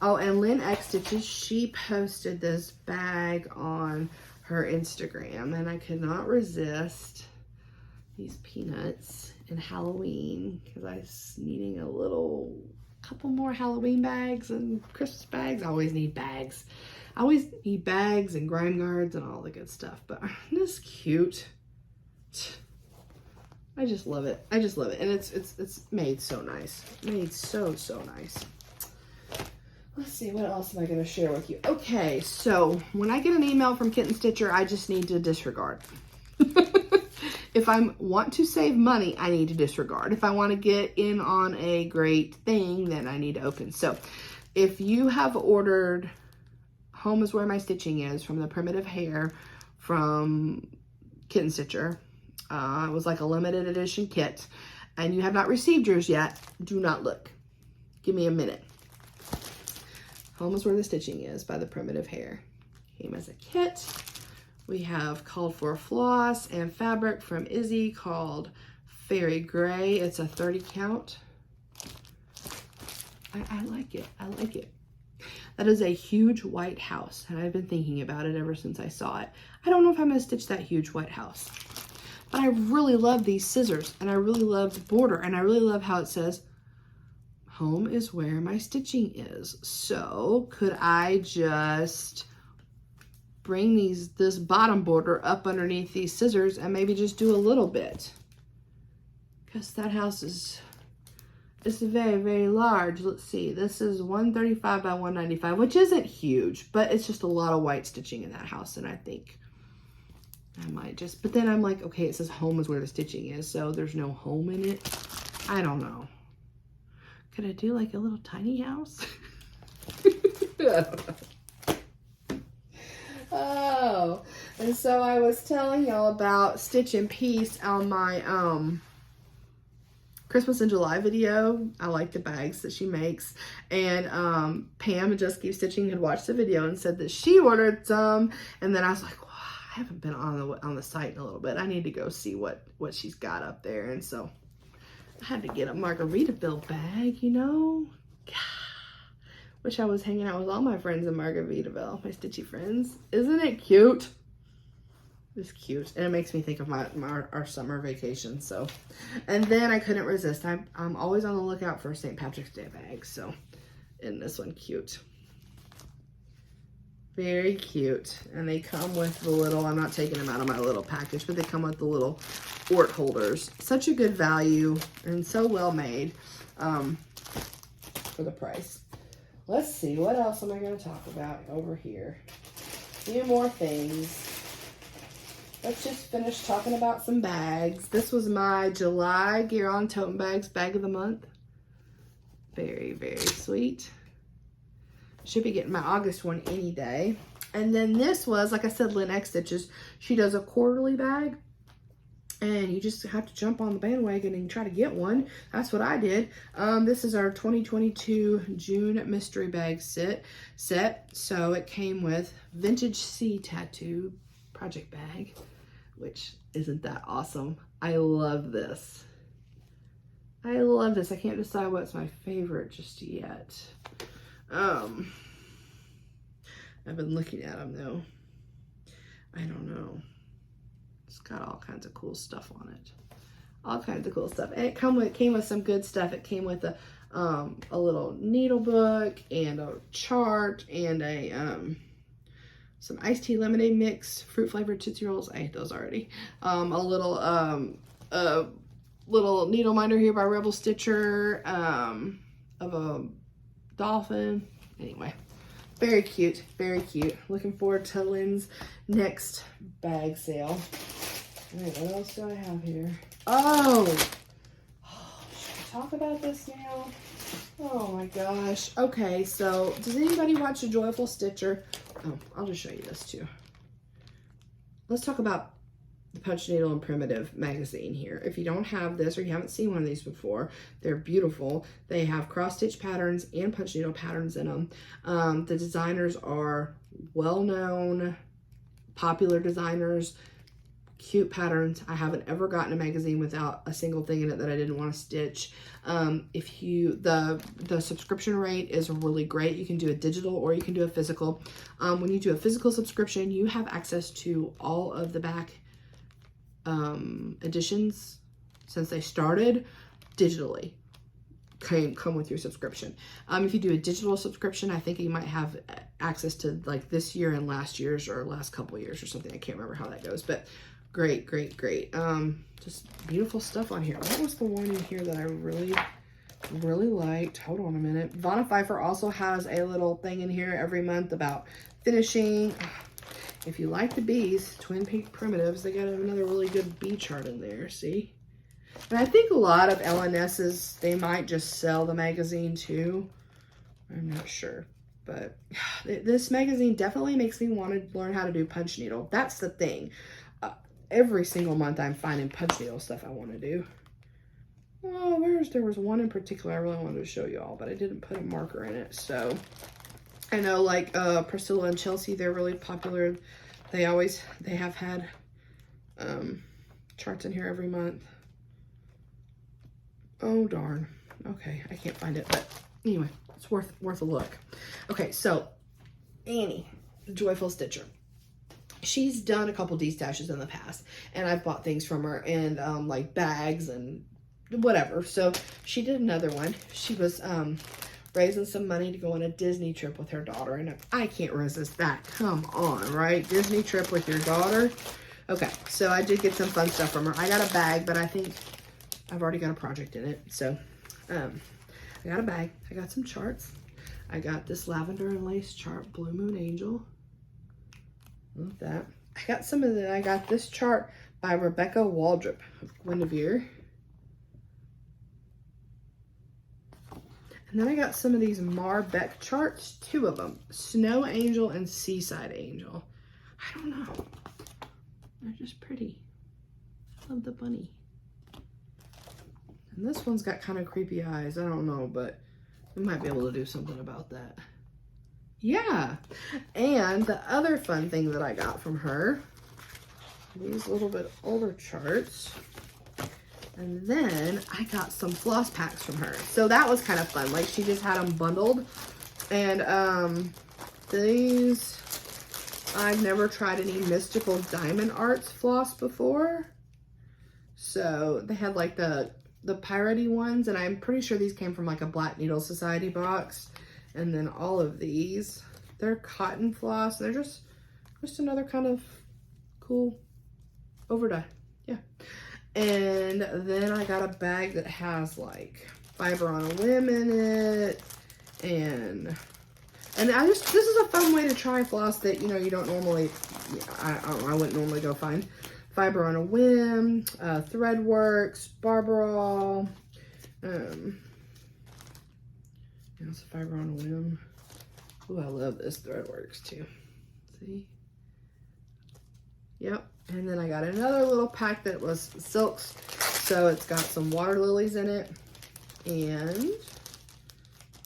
Oh, and Lynn Stitches, she posted this bag on her Instagram, and I could not resist these peanuts in Halloween because I was needing couple more Halloween bags and Christmas bags. I always need bags. I always need bags and grime guards and all the good stuff, but this is cute. I just love it. I just love it. And it's made so nice. Made so nice. Let's see, what else am I going to share with you? Okay, so when I get an email from Kitten Stitcher, I just need to disregard. If I want to save money, I need to disregard. If I want to get in on a great thing, then I need to open. So if you have ordered Home is Where My Stitching Is from the Primitive Hair from Kitten Stitcher, it was like a limited edition kit, and you have not received yours yet, do not look. Give me a minute. Home is Where the Stitching Is by the Primitive Hair. Came as a kit. We have Called for Floss and fabric from Izzy called Fairy Gray. It's a 30 count. I like it. I like it. That is a huge white house, and I've been thinking about it ever since I saw it. I don't know if I'm going to stitch that huge white house, but I really love these scissors, and I really love the border, and I really love how it says, Home is Where My Stitching Is. So could I just bring this bottom border up underneath these scissors and maybe just do a little bit? Because that house is very large. Let's see, this is 135 by 195, which isn't huge, but it's just a lot of white stitching in that house, and I think I might just, but then I'm like, okay, it says Home is Where the Stitching Is, so there's no home in it. I don't know. Could I do like a little tiny house? Oh, and so I was telling y'all about Stitch in Peace on my Christmas in July video. I like the bags that she makes, and Pam, Just Keep Stitching, had watched the video and said that she ordered some, and then I was like, wow, I haven't been on the site in a little bit. I need to go see what she's got up there, and so I had to get a Margaritaville bag, you know. Wish I was hanging out with all my friends in Margaritaville, my stitchy friends. Isn't it cute? It's cute, and it makes me think of our summer vacation. So, and then I couldn't resist. I'm always on the lookout for a St. Patrick's Day bag. So, isn't this one cute? Very cute, and they come with the little. I'm not taking them out of my little package, but they come with the little Ort holders. Such a good value and so well made for the price. Let's see, what else am I going to talk about over here? A few more things. Let's just finish talking about some bags. This was my July GaRon Tote Bags Bag of the Month. Very sweet. Should be getting my August one any day. And then this was, like I said, Lynn Stitches. She does a quarterly bag. and you just have to jump on the bandwagon and try to get one. That's what I did. This is our 2022 June mystery bag set. So it came with vintage sea tattoo project bag, which isn't that awesome. I love this. I love this. I can't decide what's my favorite just yet. I've been looking at them though. I don't know. It's got all kinds of cool stuff on it. All kinds of cool stuff. And it came with some good stuff. It came with a little needle book and a chart and a some iced tea lemonade mix, fruit flavored Tootsie Rolls. I ate those already. A little needle minder here by Rebel Stitcher, of a dolphin. Anyway, very cute, very cute. Looking forward to Lynn's next bag sale. All right, what else do I have here? Oh, should we talk about this now? Oh my gosh. Okay, so does anybody watch A Joyful Stitcher? Oh, I'll just show you this too. Let's talk about the Punch Needle and Primitive magazine here. If you don't have this or you haven't seen one of these before, they're beautiful. They have cross stitch patterns and punch needle patterns in them. The designers are well-known, popular designers, cute patterns. I haven't ever gotten a magazine without a single thing in it that I didn't want to stitch. The subscription rate is really great. You can do a digital or you can do a physical. When you do a physical subscription, you have access to all of the back editions since they started digitally. Come with your subscription. If you do a digital subscription, I think you might have access to like this year and last year's or last couple years or something. I can't remember how that goes, but great. Just beautiful stuff on here. What was the one in here that I really liked? Hold on a minute. Vonna Pfeiffer also has a little thing in here every month about finishing. If you like the bees, Twin Peak Primitives, they got another really good bee chart in there, see? And I think a lot of LNSs, they might just sell the magazine too. I'm not sure. But this magazine definitely makes me want to learn how to do punch needle. That's the thing. Every single month I'm finding punch needle stuff I want to do. Oh, there was one in particular I really wanted to show you all, but I didn't put a marker in it. So I know like Priscilla and Chelsea, they're really popular. They have had charts in here every month. Oh darn. Okay, I can't find it, but anyway, it's worth a look. Okay, so Annie, the Joyful Stitcher. She's done a couple D-stashes in the past, and I've bought things from her, and like bags and whatever. So she did another one. She was raising some money to go on a Disney trip with her daughter, and I can't resist that. Come on, right? Disney trip with your daughter. Okay, so I did get some fun stuff from her. I got a bag, but I think I've already got a project in it. So I got a bag. I got some charts. I got this lavender and lace chart, Blue Moon Angel. Love that. I got this chart by Rebecca Waldrop of Guinevere. And then I got some of these Marbeck charts, 2 of them, Snow Angel and Seaside Angel. I don't know. They're just pretty. I love the bunny. And this one's got kind of creepy eyes. I don't know, but we might be able to do something about that. Yeah. And the other fun thing that I got from her, these little bit older charts. And then I got some floss packs from her. So that was kind of fun. Like she just had them bundled. And these, I've never tried any Mystical Diamond Arts floss before. So they had like the piratey ones, and I'm pretty sure these came from like a Black Needle Society box. And then all of these, they're cotton floss. They're just another kind of cool overdye. Yeah. And then I got a bag that has like Fiber on a Whim in it. And this is a fun way to try floss that, you know, you don't normally, I wouldn't normally go find. Fiber on a Whim, Threadworks, Barbarol, it's a Fiber on a Whim. Oh, I love this Threadworks too. See? Yep. And then I got another little pack that was silks. So it's got some water lilies in it and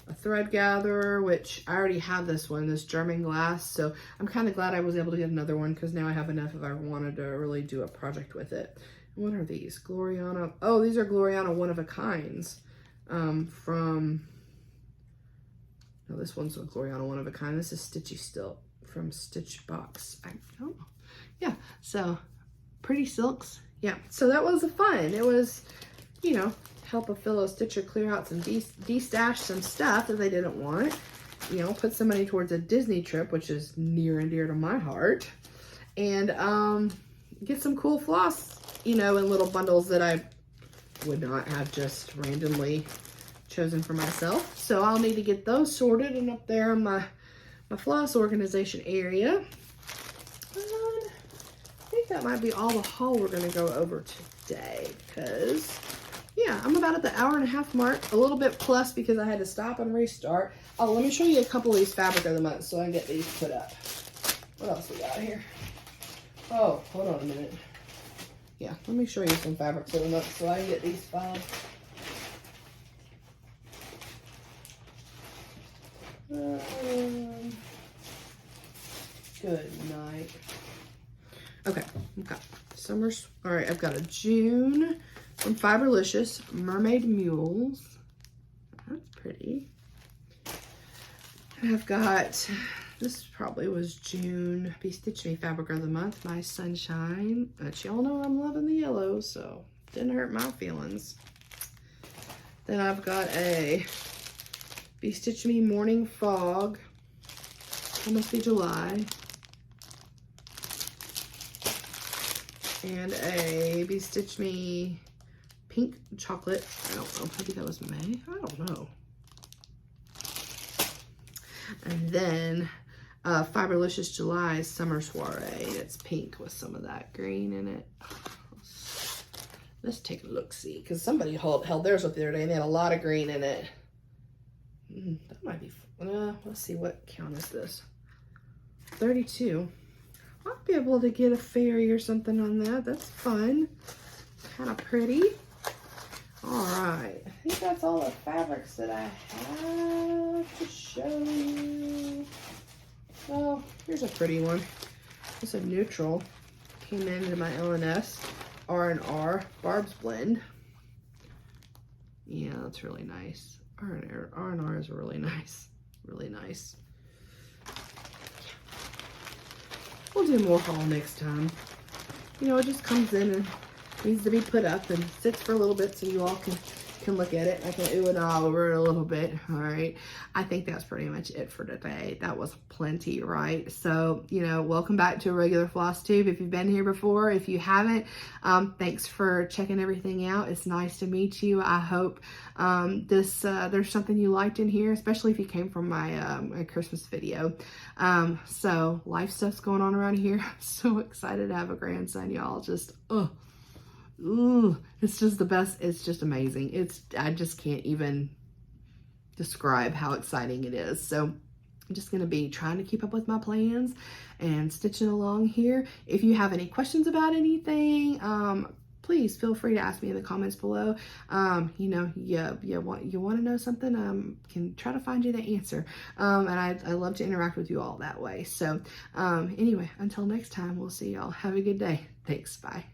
a thread gatherer, which I already have this one, this German glass. So I'm kind of glad I was able to get another one because now I have enough if I wanted to really do a project with it. What are these? Gloriana. Oh, these are Gloriana one-of-a-kinds from, no, this one's a Gloriana one-of-a-kind. This is Stitchy Still from Stitch Box. I don't know. Yeah, so pretty silks. Yeah, so that was fun. It was, you know, help a fellow stitcher clear out some, de-stash some stuff that they didn't want. You know, put some money towards a Disney trip, which is near and dear to my heart. And get some cool floss, you know, in little bundles that I would not have just randomly chosen for myself. So I'll need to get those sorted and up there in my floss organization area. I think that might be all the haul we're going to go over today because, yeah, I'm about at the hour-and-a-half mark, a little bit plus because I had to stop and restart. Oh, let me show you a couple of these fabric of the month so I can get these put up. What else we got here? Oh, hold on a minute. Yeah, let me show you some fabrics of the month so I can get these filed. Good night. Okay, I've got summer's, all right, I've got a June from Fiberlicious, Mermaid Mules. That's pretty. I've got, this probably was June, Be Stitch Me Fabric of the Month, My Sunshine. But y'all know I'm loving the yellow, so didn't hurt my feelings. Then I've got a Be Stitch Me Morning Fog, almost be July. And a Be Stitch Me Pink Chocolate. I don't know, maybe that was May? I don't know. And then Fiberlicious July Summer Soiree. It's pink with some of that green in it. Let's take a look-see, because somebody held theirs up the other day and they had a lot of green in it. That might be, let's see, what count is this? 32. I'll be able to get a fairy or something on that. That's fun. Kind of pretty. All right. I think that's all the fabrics that I have to show you. Oh, here's a pretty one. It's a neutral. Came into my LNS R&R Barb's Blend. Yeah, that's really nice. R&R is really nice. Really nice. We'll do more haul next time. You know, it just comes in and needs to be put up and sits for a little bit so you all can look at it. I can ooh and ah over it a little bit. All right. I think that's pretty much it for today. That was plenty, right? So, you know, welcome back to a regular FlossTube. If you've been here before, if you haven't, thanks for checking everything out. It's nice to meet you. I hope there's something you liked in here, especially if you came from my, my Christmas video. So life stuff's going on around here. I'm so excited to have a grandson, y'all. Just, ooh, it's just the best. It's just amazing. I just can't even describe how exciting it is. So I'm just going to be trying to keep up with my plans and stitching along here. If you have any questions about anything, please feel free to ask me in the comments below. You know, you want to know something, can try to find you the answer. And I love to interact with you all that way. So anyway, until next time, we'll see y'all. Have a good day. Thanks. Bye.